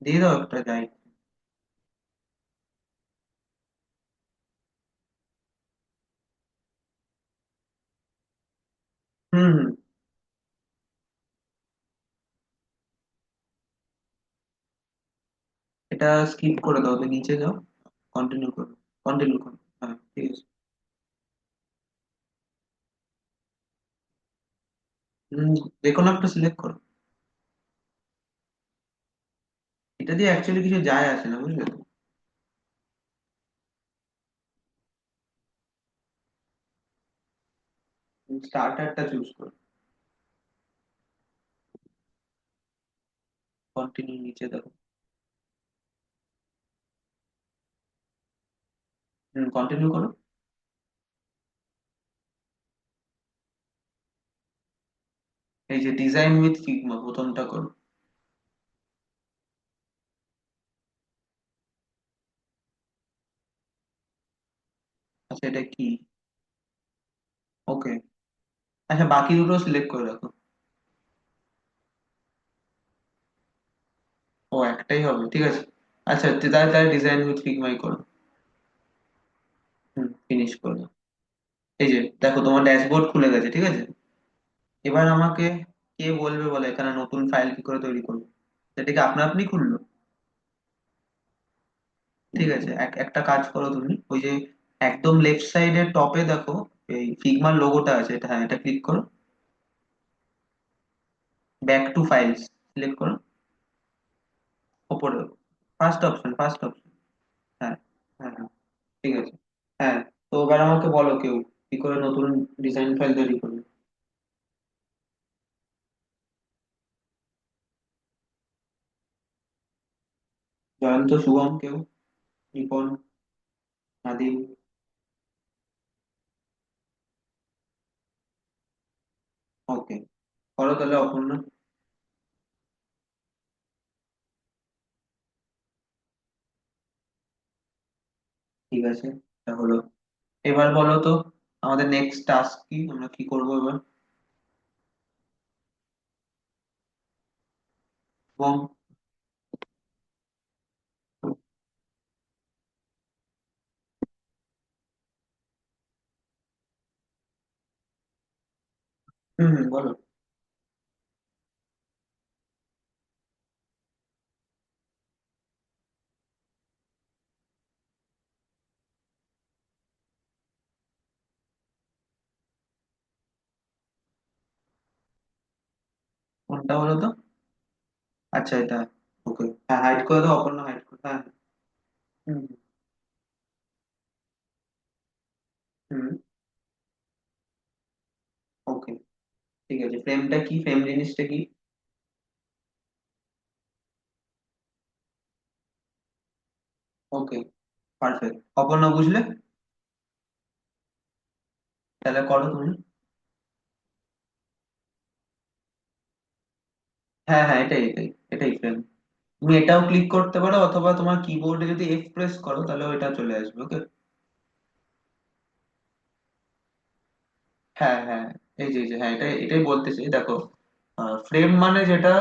দিয়ে দাও একটা যাই। হুম হুম। এটা স্কিপ করে দাও, তুমি নিচে যাও, কন্টিনিউ করো, কন্টিনিউ করো। হ্যাঁ ঠিক আছে। হুম, যে কোনো একটা সিলেক্ট করো। এটা দিয়ে অ্যাকচুয়ালি কিছু যায় আসে না, বুঝলে তো। স্টার্টারটা চুজ করো, কন্টিনিউ নিচে দেখো। হুম, কন্টিনিউ করো। এই যে ডিজাইন উইথ ফিগমা প্রথমটা করো। আচ্ছা, এটা কি? ওকে। আচ্ছা, বাকি দুটো সিলেক্ট করে রাখো। ও, একটাই হবে, ঠিক আছে। আচ্ছা, তাহলে তাহলে ডিজাইন উইথ ফিগমাই করো। হুম, ফিনিশ করে দাও। এই যে দেখো, তোমার ড্যাশবোর্ড খুলে গেছে, ঠিক আছে। এবার আমাকে কে বলবে বলে এখানে নতুন ফাইল কি করে তৈরি করবো? সেটা কি আপনা আপনি খুললো? ঠিক আছে, একটা কাজ করো, তুমি ওই যে একদম লেফট সাইডের টপে দেখো, এই ফিগমার লোগোটা আছে, এটা, হ্যাঁ, এটা ক্লিক করো। ব্যাক টু ফাইলস সিলেক্ট করো। ওপরে ফার্স্ট অপশন, ফার্স্ট অপশন। হ্যাঁ হ্যাঁ হ্যাঁ, ঠিক আছে। হ্যাঁ, তো এবার আমাকে বলো কেউ কি করে নতুন ডিজাইন ফাইল তৈরি করবে। জয়ন্ত, শুভম, কেউ? রিপন, নাদিম? ওকে, করো তাহলে অপর্ণা। ঠিক আছে, এটা হলো। এবার বলো তো, আমাদের নেক্সট টাস্ক কি, আমরা কি করবো এবার? শুভম? হুম হুম, বলো। কোনটা বলো তো? আচ্ছা, এটা। ওকে, হ্যাঁ, হাইড করে দাও, অপর্ণা হাইড করে, হ্যাঁ। হুম হুম। ওকে, ঠিক আছে, ফ্রেমটা কি, ফ্রেম জিনিসটা কি? ওকে, পারফেক্ট, অপর্ণা বুঝলে? তাহলে করো তুমি। হ্যাঁ হ্যাঁ, এটাই এটাই, এটাই ফ্রেম। তুমি এটাও ক্লিক করতে পারো, অথবা তোমার কিবোর্ডে যদি এফ প্রেস করো তাহলে ওইটা চলে আসবে। ওকে। হ্যাঁ হ্যাঁ, এই যে হ্যাঁ, এটাই এটাই বলতে চাই, দেখো। ফ্রেম মানে যেটা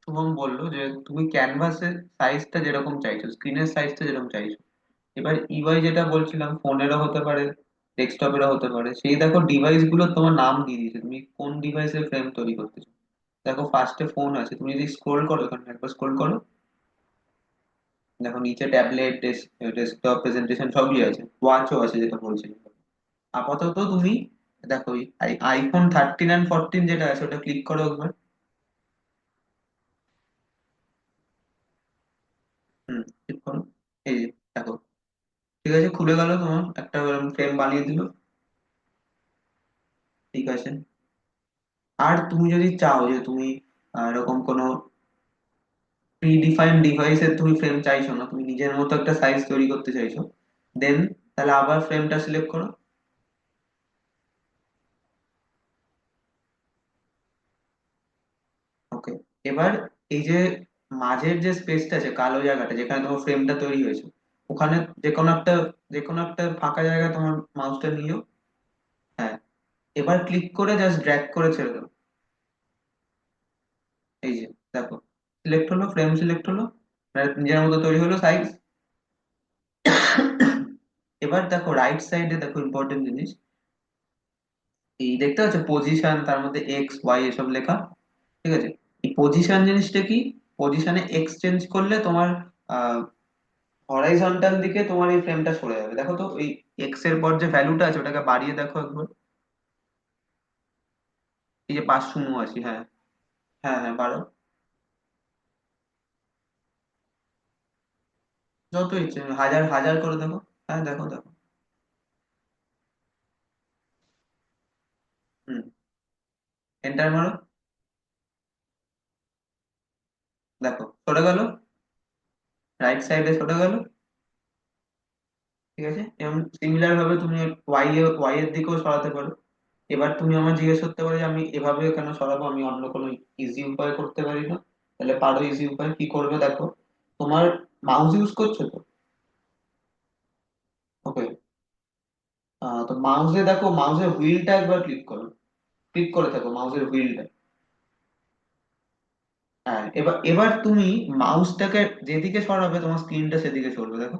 শুভম বললো, যে তুমি ক্যানভাসের সাইজটা যেরকম চাইছো, স্ক্রিনের সাইজটা যেরকম চাইছো। এবার ইউআই যেটা বলছিলাম, ফোনেরও হতে পারে, ডেস্কটপেরও হতে পারে, সেই দেখো ডিভাইস গুলো তোমার নাম দিয়ে দিয়েছে, তুমি কোন ডিভাইসের ফ্রেম তৈরি করতে চাও। দেখো, ফার্স্টে ফোন আছে, তুমি যদি স্ক্রোল করো, এখানে একবার স্ক্রোল করো, দেখো নিচে ট্যাবলেট, ডেস্কটপ, প্রেজেন্টেশন সবই আছে, ওয়াচও আছে যেটা বলছিলাম। আপাতত তুমি দেখো, আইফোন 13 and 14 যেটা আছে ওটা ক্লিক করো একবার। ঠিক করো। এই যে দেখো, ঠিক আছে, খুলে গেল, তোমার একটা ফ্রেম বানিয়ে দিল। ঠিক আছে। আর তুমি যদি চাও যে তুমি এরকম কোনো প্রি ডিফাইন্ড ডিভাইসের তুমি ফ্রেম চাইছো না, তুমি নিজের মতো একটা সাইজ তৈরি করতে চাইছো, দেন তাহলে আবার ফ্রেমটা সিলেক্ট করো। ওকে। এবার এই যে মাঝের যে স্পেসটা আছে, কালো জায়গাটা যেখানে তোমার ফ্রেমটা তৈরি হয়েছে, ওখানে যে কোনো একটা ফাঁকা জায়গায় তোমার মাউসটা নিও। হ্যাঁ, এবার ক্লিক করে জাস্ট ড্র্যাগ করে ছেড়ে দাও। এই যে দেখো, সিলেক্ট হলো, ফ্রেম সিলেক্ট হলো, নিজের মতো তৈরি হলো সাইজ। এবার দেখো রাইট সাইডে, দেখো ইম্পর্টেন্ট জিনিস, এই দেখতে পাচ্ছ পজিশন, তার মধ্যে এক্স ওয়াই এসব লেখা। ঠিক আছে। এই পজিশন জিনিসটা কি? পজিশনে এক্স চেঞ্জ করলে তোমার হরাইজন্টাল দিকে তোমার এই ফ্রেমটা সরে যাবে। দেখো তো এই এক্স এর পর যে ভ্যালুটা আছে ওটাকে বাড়িয়ে দেখো একবার। এই যে 589, হ্যাঁ। হ্যাঁ হ্যাঁ, বাড়ো। যত ইচ্ছে, হাজার হাজার করে দেখো। হ্যাঁ, দেখো দেখো। হুম, এন্টার মারো। দেখো সরে গেল, রাইট সাইডে সরে গেল। ঠিক আছে, এবং সিমিলার ভাবে তুমি ওয়াই এর দিকেও সরাতে পারো। এবার তুমি আমার জিজ্ঞেস করতে পারো যে আমি এভাবে কেন সরাবো, আমি অন্য কোনো ইজি উপায় করতে পারি না? তাহলে পারো, ইজি উপায় কি করবে দেখো। তোমার মাউস ইউজ করছো তো? ওকে। তো মাউসে দেখো, মাউসের হুইলটা একবার ক্লিক করো। ক্লিক করে থাকো মাউসের হুইলটা। হ্যাঁ, এবার এবার তুমি মাউসটাকে যেদিকে সরাবে তোমার স্ক্রিনটা সেদিকে সরবে, দেখো।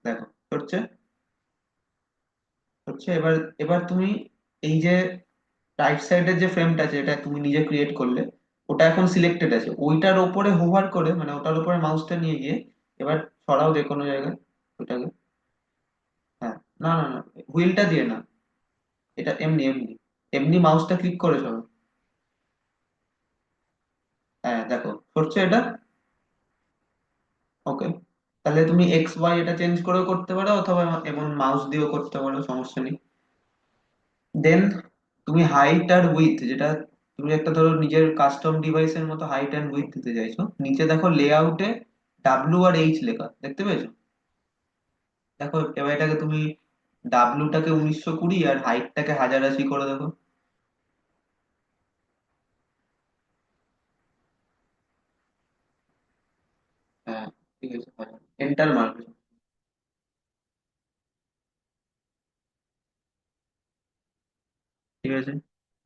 দেখো সরছে, হচ্ছে। এবার এবার তুমি এই যে রাইট সাইডের যে ফ্রেমটা আছে, এটা তুমি নিজে ক্রিয়েট করলে, ওটা এখন সিলেক্টেড আছে, ওইটার ওপরে হোভার করে, মানে ওটার উপরে মাউসটা নিয়ে গিয়ে এবার সরাও যে কোনো জায়গায় ওটাকে। হ্যাঁ, না না না, হুইলটা দিয়ে না, এটা এমনি এমনি, এমনি মাউসটা ক্লিক করে সরাও। হ্যাঁ দেখো সরছে এটা। ওকে। তাহলে তুমি এক্স ওয়াই এটা চেঞ্জ করেও করতে পারো, অথবা এমন মাউস দিয়েও করতে পারো, সমস্যা নেই। দেন তুমি হাইট আর উইথ, যেটা তুমি একটা ধরো নিজের কাস্টম ডিভাইসের মতো হাইট অ্যান্ড উইথ দিতে চাইছো, নিচে দেখো লেআউটে ডাব্লিউ আর এইচ লেখা, দেখতে পেয়েছো? দেখো এবার এটাকে তুমি ডাব্লিউটাকে 1920 আর হাইটটাকে 1080 করে দেখো। হ্যাঁ, ঠিক আছে, এন্টার মারবে। ঠিক আছে,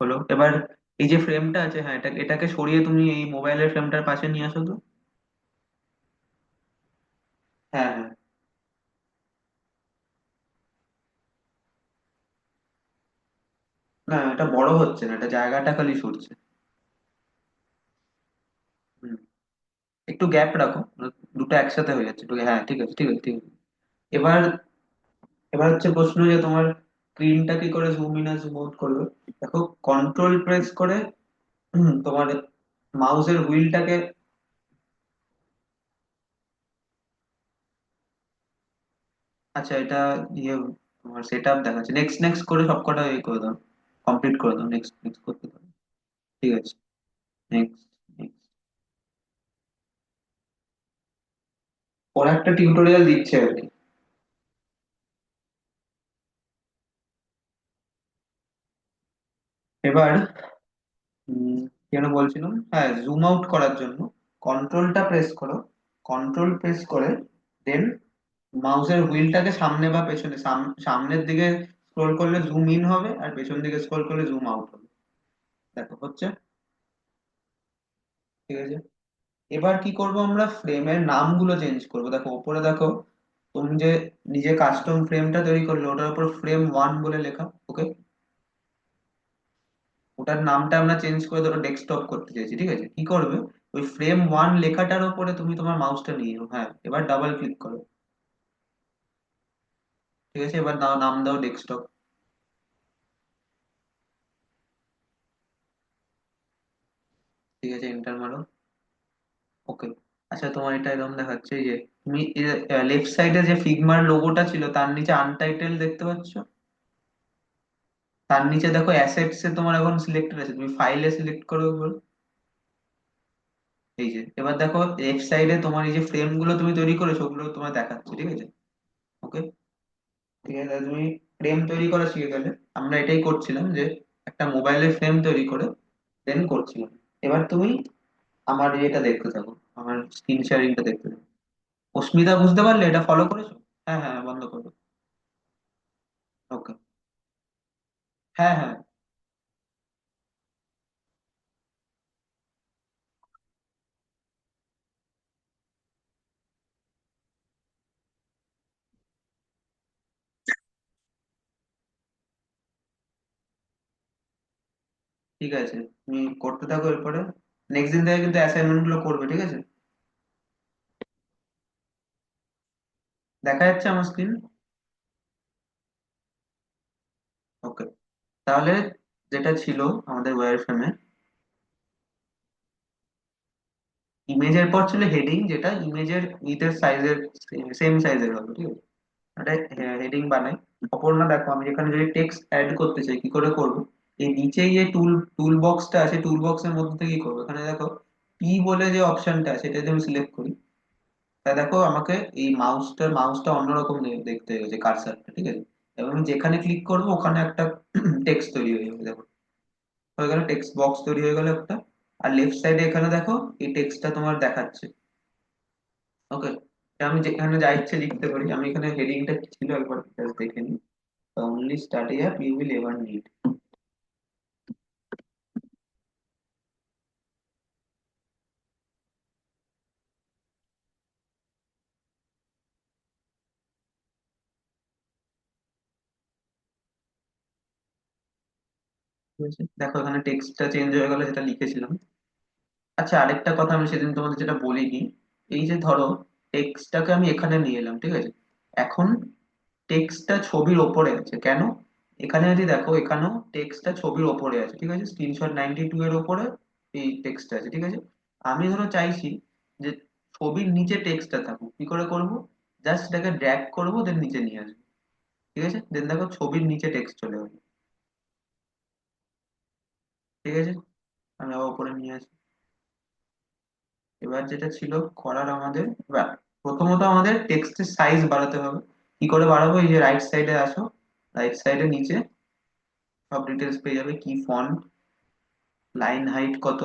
হলো। এবার এই যে ফ্রেমটা আছে, হ্যাঁ, এটাকে সরিয়ে তুমি এই মোবাইলের ফ্রেমটার পাশে নিয়ে আসো তো। হ্যাঁ হ্যাঁ। না, এটা বড় হচ্ছে না, এটা জায়গাটা খালি সরছে। হুম, একটু গ্যাপ রাখো, দুটো একসাথে হয়ে যাচ্ছে একটু। হ্যাঁ, ঠিক আছে ঠিক আছে ঠিক আছে। এবার এবার হচ্ছে প্রশ্ন যে তোমার স্ক্রিনটা কি করে জুম ইন আর জুম আউট করবে। দেখো, কন্ট্রোল প্রেস করে তোমার মাউসের হুইলটাকে। আচ্ছা, এটা ইয়ে, তোমার সেট আপ দেখাচ্ছে, নেক্সট নেক্সট করে সবকটা ইয়ে করে দাও, কমপ্লিট করে দাও, নেক্সট নেক্সট করতে দাও। ঠিক আছে, নেক্সট নেক্সট। ওরা একটা টিউটোরিয়াল দিচ্ছে আর কি। এবার কেন বলছিলাম, হ্যাঁ, জুম আউট করার জন্য কন্ট্রোলটা প্রেস করো। কন্ট্রোল প্রেস করে দেন মাউসের হুইলটাকে সামনে বা পেছনে, সামনের দিকে স্ক্রোল করলে জুম ইন হবে, আর পেছন দিকে স্ক্রোল করলে জুম আউট হবে। দেখো হচ্ছে। ঠিক আছে। এবার কি করব, আমরা ফ্রেমের নামগুলো চেঞ্জ করব। দেখো উপরে দেখো, তুমি যে নিজে কাস্টম ফ্রেমটা তৈরি করলে ওটার উপর frame 1 বলে লেখা। ওকে। ওটার নামটা আমরা চেঞ্জ করে ধরো ডেস্কটপ করতে চাইছি, ঠিক আছে, কি করবে, ওই frame 1 লেখাটার উপরে তুমি তোমার মাউসটা নিয়ে যাও। হ্যাঁ, এবার ডাবল ক্লিক করো। ঠিক আছে, এবার দাও, নাম দাও ডেস্কটপ। ঠিক আছে, এন্টার মারো। ওকে। আচ্ছা, তোমার এটা এরকম দেখাচ্ছে যে তুমি লেফট সাইডে যে ফিগমার লোগোটা ছিল তার নিচে আনটাইটেল দেখতে পাচ্ছ। তার নিচে দেখো অ্যাসেটস এ তোমার এখন সিলেক্টেড আছে, তুমি ফাইলে সিলেক্ট করো একবার। এই যে এবার দেখো লেফট সাইডে তোমার এই যে ফ্রেম গুলো তুমি তৈরি করেছো ওগুলো তোমার দেখাচ্ছে, ঠিক আছে। ওকে, ঠিক আছে, তাহলে তুমি ফ্রেম তৈরি করা শিখে গেলে। আমরা এটাই করছিলাম যে একটা মোবাইলের ফ্রেম তৈরি করে দেন করছিলাম। এবার তুমি আমার এটা দেখতে থাকো, আমার স্ক্রিন শেয়ারিংটা দেখতে থাকো। অস্মিতা, বুঝতে পারলে? এটা ফলো করেছো? হ্যাঁ হ্যাঁ, বন্ধ করো। ওকে। হ্যাঁ হ্যাঁ, ঠিক আছে, তুমি করতে থাকো। এরপরে নেক্সট দিন থেকে কিন্তু অ্যাসাইনমেন্ট গুলো করবে, ঠিক আছে? দেখা যাচ্ছে আমার স্ক্রিন? ওকে, তাহলে যেটা ছিল আমাদের ওয়্যার ফ্রেমে, ইমেজের পর ছিল হেডিং, যেটা ইমেজের উইথের সাইজের সেম সাইজের হবে, ঠিক আছে। একটা হেডিং বানাই। অপর্ণা দেখো, আমি এখানে যদি টেক্সট অ্যাড করতে চাই কি করে করব? এই নিচে যে টুল বক্সটা আছে, টুল বক্সের মধ্যে থেকে কি করবো, এখানে দেখো পি বলে যে অপশনটা আছে এটা যদি আমি সিলেক্ট করি, তা দেখো আমাকে এই মাউসটা অন্যরকম দেখতে হয়েছে, কার্সারটা, ঠিক আছে। এবং আমি যেখানে ক্লিক করবো ওখানে একটা টেক্সট তৈরি হয়ে যাবে, দেখো হয়ে গেল, টেক্সট বক্স তৈরি হয়ে গেল একটা। আর লেফট সাইডে এখানে দেখো এই টেক্সটটা তোমার দেখাচ্ছে। ওকে, আমি যেখানে যা ইচ্ছে লিখতে পারি। আমি এখানে হেডিংটা কি ছিল একবার just দেখে নিই। only start here you will ever need। ঠিক আছে, দেখো এখানে টেক্সটটা চেঞ্জ হয়ে গেল যেটা লিখেছিলাম। আচ্ছা, আরেকটা কথা আমি সেদিন তোমাদের যেটা বলিনি, এই যে ধরো টেক্সটটাকে আমি এখানে নিয়ে এলাম, ঠিক আছে। এখন টেক্সটটা ছবির ওপরে আছে কেন? এখানে যদি দেখো, এখানেও টেক্সটটা ছবির ওপরে আছে, ঠিক আছে। স্ক্রিনশট 92 এর ওপরে এই টেক্সটটা আছে, ঠিক আছে। আমি ধরো চাইছি যে ছবির নিচে টেক্সটটা থাকুক, কি করে করব? জাস্ট এটাকে ড্র্যাগ করবো, দেন নিচে নিয়ে আসবো, ঠিক আছে। দেন দেখো ছবির নিচে টেক্সট চলে আসবে, ঠিক আছে। আমি আবার উপরে নিয়ে আসি। এবার যেটা ছিল করার আমাদের, এবার প্রথমত আমাদের টেক্সটের সাইজ বাড়াতে হবে। কি করে বাড়াবো? এই যে রাইট সাইডে আসো, রাইট সাইডে নিচে সব ডিটেলস পেয়ে যাবে, কি ফন্ট, লাইন হাইট কত,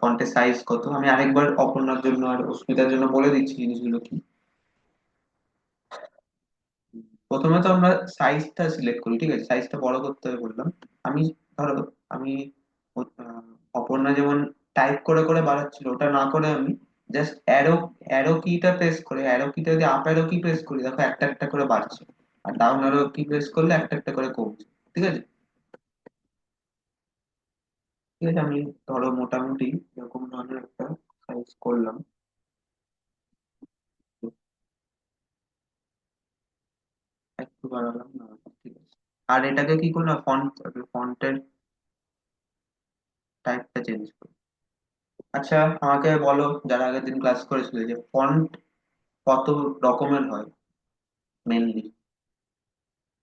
ফন্টের সাইজ কত। আমি আরেকবার অপর্ণার জন্য আর অস্মিতার জন্য বলে দিচ্ছি জিনিসগুলো কি। প্রথমে তো আমরা সাইজটা সিলেক্ট করি, ঠিক আছে। সাইজটা বড় করতে হবে বললাম। আমি ধরো আমি আহ, অপর্ণা যেমন টাইপ করে করে বাড়াচ্ছিল, ওটা না করে আমি জাস্ট অ্যারো অ্যারো কিটা প্রেস করে, অ্যারো কিটা যদি আপ অ্যারো কি প্রেস করি দেখো একটা একটা করে বাড়ছে, আর ডাউন অ্যারো কি প্রেস করলে একটা একটা করে কমছে, ঠিক আছে। ঠিক আছে, আমি ধরো মোটামুটি এরকম ধরনের একটা সাইজ করলাম। একটু বাড়ালাম না, ঠিক আছে। আর এটাকে কি করলাম, ফন্টের টাইপটা চেঞ্জ করি। আচ্ছা, আমাকে বলো, যারা আগের দিন ক্লাস করেছিল, যে ফন্ট কত রকমের হয় মেনলি?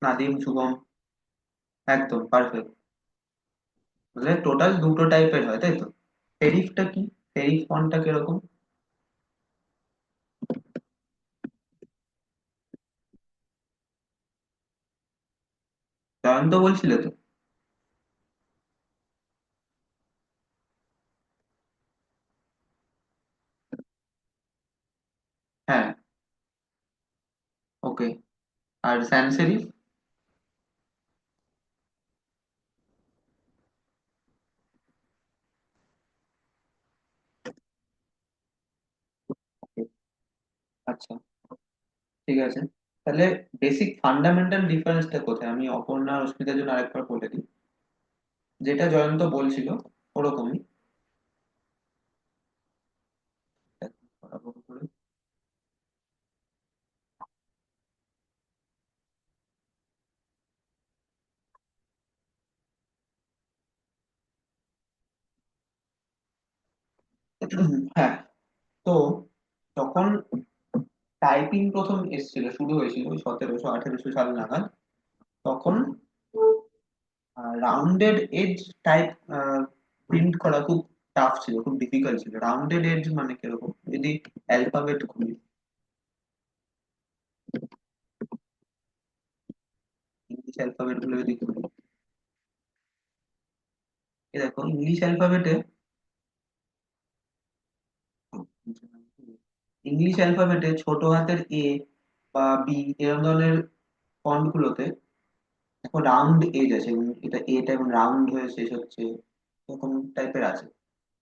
নাদিম, শুভম, একদম পারফেক্ট। বুঝলে, টোটাল দুটো টাইপের হয়, তাই তো? সেরিফটা কি? সেরিফ ফন্টটা কিরকম? জয়ন্ত বলছিলে তো? হ্যাঁ। ওকে, আর স্যান সেরিফ? Okay, আচ্ছা, ঠিক আছে। তাহলে বেসিক ফান্ডামেন্টাল ডিফারেন্সটা কোথায়? আমি অপর্ণা আর অস্মিতার জন্য আরেকবার বলে দিই। যেটা জয়ন্ত বলছিল ওরকমই। হ্যাঁ, তো যখন টাইপিং প্রথম এসেছিল, শুরু হয়েছিল ওই 1700-1800 সাল নাগাদ, তখন রাউন্ডেড এজ টাইপ প্রিন্ট করা খুব টাফ ছিল, খুব ডিফিকাল্ট ছিল। রাউন্ডেড এজ মানে কিরকম, যদি অ্যালফাবেট খুলি, ইংলিশ অ্যালফাবেট গুলো যদি খুলি, এই দেখো ইংলিশ অ্যালফাবেটে, ইংলিশ অ্যালফাবেটে ছোট হাতের এ বা বি এরকম ধরনের ফন্ট গুলোতে দেখো রাউন্ড এজ আছে, এবং এটা এটা এবং রাউন্ড হয়ে শেষ হচ্ছে, এরকম টাইপের আছে।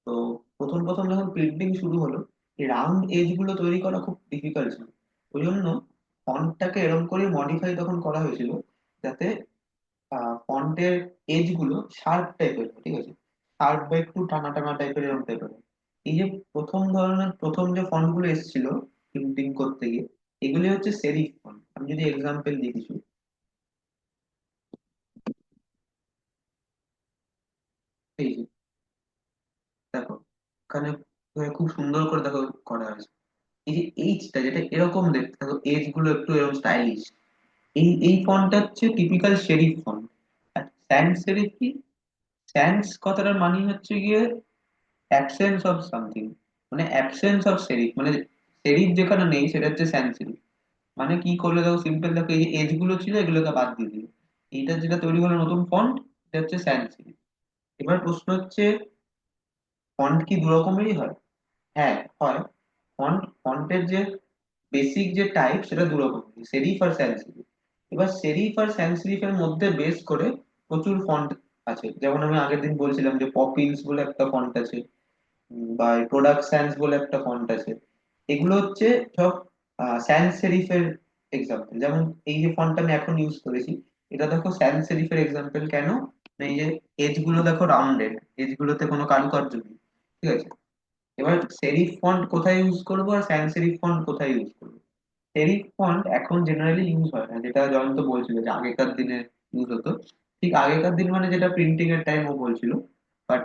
তো প্রথম প্রথম যখন প্রিন্টিং শুরু হলো, এই রাউন্ড এজ গুলো তৈরি করা খুব ডিফিকাল্ট ছিল। ওই জন্য ফন্টটাকে এরকম করে মডিফাই তখন করা হয়েছিল, যাতে ফন্টের এজ গুলো শার্প টাইপের, ঠিক আছে, শার্প বা একটু টানা টানা টাইপের, এরকম টাইপের। এই যে প্রথম যে ফন্ট গুলো এসেছিল প্রিন্টিং করতে গিয়ে, এগুলি হচ্ছে সেরিফ ফন্ট। আমি যদি এক্সাম্পল দিই কিছু, এই যে দেখো, এখানে খুব সুন্দর করে দেখো করা হয়েছে। এই যে এইচটা যেটা এরকম দেখতে থাকো, এজ গুলো একটু এরকম স্টাইলিশ, এই ফন্টটা হচ্ছে টিপিক্যাল সেরিফ ফন্ট। আর স্যান্স সেরিফ কি? স্যান্স কথাটার মানে হচ্ছে গিয়ে অ্যাবসেন্স অফ সামথিং, মানে অ্যাবসেন্স অফ সেরিফ, মানে সেরিফ যেখানে নেই সেটা হচ্ছে স্যান্স সেরিফ। মানে কি করলে দেখো, সিম্পল দেখো, এই যে এজ গুলো ছিল এগুলোকে বাদ দিয়ে দিল, এইটা যেটা তৈরি হলো নতুন ফন্ট, এটা হচ্ছে স্যান্স সেরিফ। এবার প্রশ্ন হচ্ছে, ফন্ট কি দু রকমেরই হয়? হ্যাঁ, হয়। ফন্টের যে বেসিক যে টাইপ সেটা দু রকম, সেরিফ আর স্যান্স সেরিফ। এবার সেরিফ আর স্যান্স সেরিফের মধ্যে বেস করে প্রচুর ফন্ট আছে। যেমন আমি আগের দিন বলছিলাম যে পপিন্স বলে একটা ফন্ট আছে, বা প্রোডাক্ট সায়েন্স বলে একটা ফন্ট আছে। এগুলো হচ্ছে সব স্যান্স সেরিফের এক্সাম্পল। যেমন এই যে ফন্টটা আমি এখন ইউজ করেছি, এটা দেখো স্যান্স সেরিফের এক্সাম্পল। কেন? না, এই যে এজ গুলো দেখো রাউন্ডেড, এজ গুলোতে কোনো কারুকার্য নেই, ঠিক আছে। এবার সেরিফ ফন্ট কোথায় ইউজ করবো আর স্যান্স সেরিফ ফন্ট কোথায় ইউজ করবো? সেরিফ ফন্ট এখন জেনারেলি ইউজ হয় না, যেটা জয়ন্ত বলছিল যে আগেকার দিনে ইউজ হতো। ঠিক আগেকার দিন মানে যেটা প্রিন্টিং এর টাইম ও বলছিল। বাট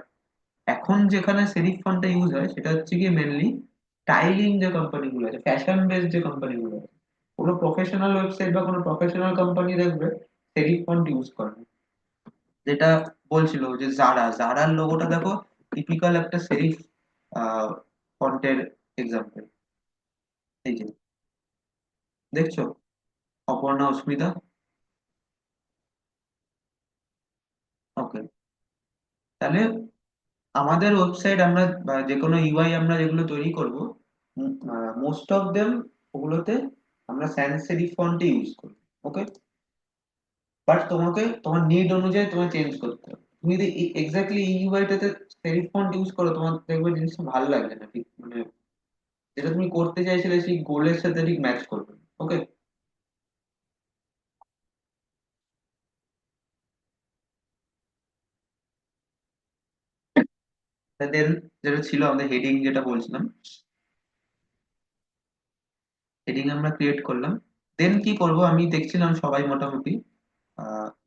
এখন যেখানে সেরিফ ফন্টটা ইউজ হয় সেটা হচ্ছে কি মেনলি স্টাইলিং যে কোম্পানি গুলো আছে, ফ্যাশন বেসড যে কোম্পানি গুলো আছে। কোনো প্রফেশনাল ওয়েবসাইট বা কোনো প্রফেশনাল কোম্পানি দেখবে সেরিফ ফন্ট ইউজ করে না। যেটা বলছিল যে জারার লোগোটা দেখো, টিপিক্যাল একটা সেরিফ ফন্টের এক্সাম্পল। এই যে দেখছো, অপর্ণা, অস্মিতা। ওকে, তাহলে আমাদের ওয়েবসাইট আমরা বা যে কোনো ইউআই আমরা যেগুলো তৈরি করব, মোস্ট অফ দেম ওগুলোতে আমরা স্যান্স সেরিফ ফন্টই ইউজ করি। ওকে, বাট তোমাকে তোমার নিড অনুযায়ী তোমার চেঞ্জ করতে হবে। তুমি যদি এক্স্যাক্টলি এই ইউআইটাতে সেরিফ ফন্ট ইউজ করো, তোমার দেখবে জিনিসটা ভালো লাগবে না, ঠিক মানে যেটা তুমি করতে চাইছিলে সেই গোলের সাথে ঠিক ম্যাচ করবে। ওকে, দেন যেটা ছিল আমাদের হেডিং, যেটা বলছিলাম, হেডিং আমরা ক্রিয়েট করলাম। দেন কি করব, আমি দেখছিলাম সবাই মোটামুটি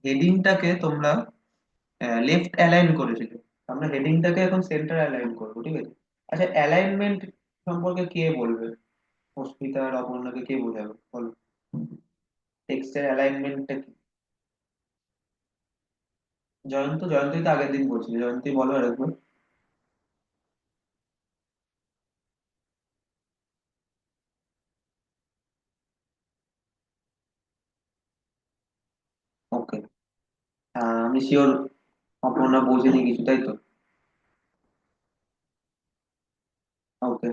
হেডিংটাকে তোমরা লেফট অ্যালাইন করেছিল। আমরা হেডিংটাকে এখন সেন্টার অ্যালাইন করবো, ঠিক আছে। আচ্ছা, অ্যালাইনমেন্ট সম্পর্কে কে বলবে? অস্মিতা আর অপর্ণাকে কে বোঝাবে বলো, টেক্সটের অ্যালাইনমেন্টটা কি? জয়ন্তই তো আগের দিন বলছিল, জয়ন্তই বলো আরেকবার। ওকে, আমি শিওর অপর্ণা বোঝেনি কিছু, তাই তো? ওকে,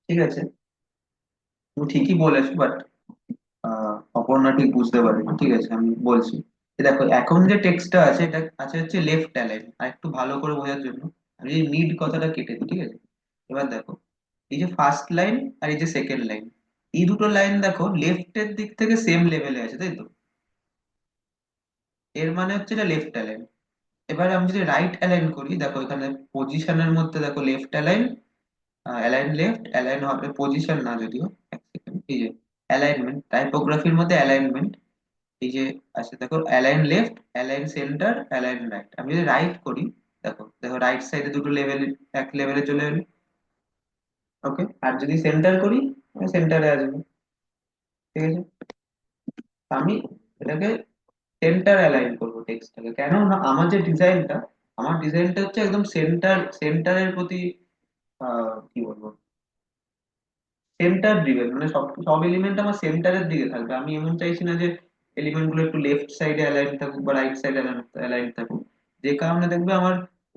ঠিক আছে, তুমি ঠিকই বলেছো, বাট অপর্ণা ঠিক বুঝতে পারেনি, ঠিক আছে, আমি বলছি। এই দেখো, এখন যে টেক্সটটা আছে এটা আছে হচ্ছে লেফট অ্যালাইন। আর একটু ভালো করে বোঝার জন্য আমি এই নিড কথাটা কেটে দিই, ঠিক আছে। এবার দেখো, এই যে ফার্স্ট লাইন আর এই যে সেকেন্ড লাইন, এই দুটো লাইন দেখো লেফটের দিক থেকে সেম লেভেলে আছে, তাই তো? এর মানে হচ্ছে এটা লেফট অ্যালাইন। এবার আমি যদি রাইট অ্যালাইন করি, দেখো এখানে পজিশনের মধ্যে দেখো left align, align left, align হবে পজিশন না যদিও, এক সেকেন্ড, এই যে অ্যালাইনমেন্ট, টাইপোগ্রাফির মধ্যে অ্যালাইনমেন্ট, এই যে আছে দেখো align left, align centre, align right. আমি যদি রাইট করি, দেখো দেখো রাইট সাইডে দুটো লেভেল এক লেভেলে চলে এলো। ওকে, আর যদি সেন্টার করি সেন্টারে আসবে। ঠিক আছে, আমি এটাকে সেন্টার অ্যালাইন করবো টেক্সটটাকে, কেন না আমার যে ডিজাইনটা, আমার ডিজাইনটা হচ্ছে একদম সেন্টারের প্রতি কি বলবো, সেন্টার ড্রিভেন, মানে সব সব এলিমেন্ট আমার সেন্টারের দিকে থাকবে। আমি এমন চাইছি না যে এলিমেন্ট গুলো একটু লেফট সাইডে অ্যালাইন থাকুক বা রাইট সাইডে অ্যালাইন থাকুক। যে কারণে দেখবে আমার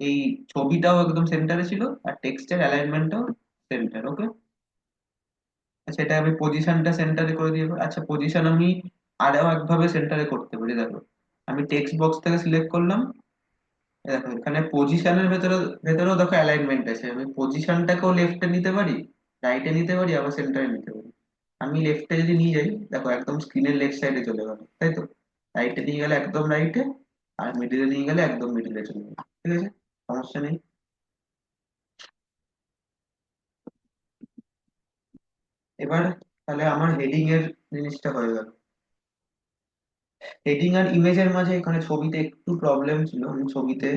এই ছবিটাও একদম সেন্টারে ছিল, আর টেক্সটের অ্যালাইনমেন্টটাও সেন্টার। ওকে, সেটা আমি পজিশনটা সেন্টারে করে দিয়ে পারি। আচ্ছা, পজিশন আমি আরও একভাবে সেন্টারে করতে পারি, দেখো আমি টেক্সট বক্স থেকে সিলেক্ট করলাম, দেখো এখানে পজিশনের ভেতরেও দেখো অ্যালাইনমেন্ট আছে, আমি পজিশনটাকেও লেফটে নিতে পারি, রাইটে নিতে পারি, আবার সেন্টারে নিতে পারি। আমি লেফটে যদি নিয়ে যাই, দেখো একদম স্ক্রিনের লেফট সাইডে চলে গেল, তাই তো? রাইটে নিয়ে গেলে একদম রাইটে, আর মিডিলে নিয়ে গেলে একদম মিডিলে চলে গেল। ঠিক আছে, সমস্যা নেই। এবার তাহলে আমার হেডিং এর জিনিসটা হয়ে গেল। হেডিং আর ইমেজের মাঝে এখানে ছবিতে একটু প্রবলেম ছিল, আমি ছবিতে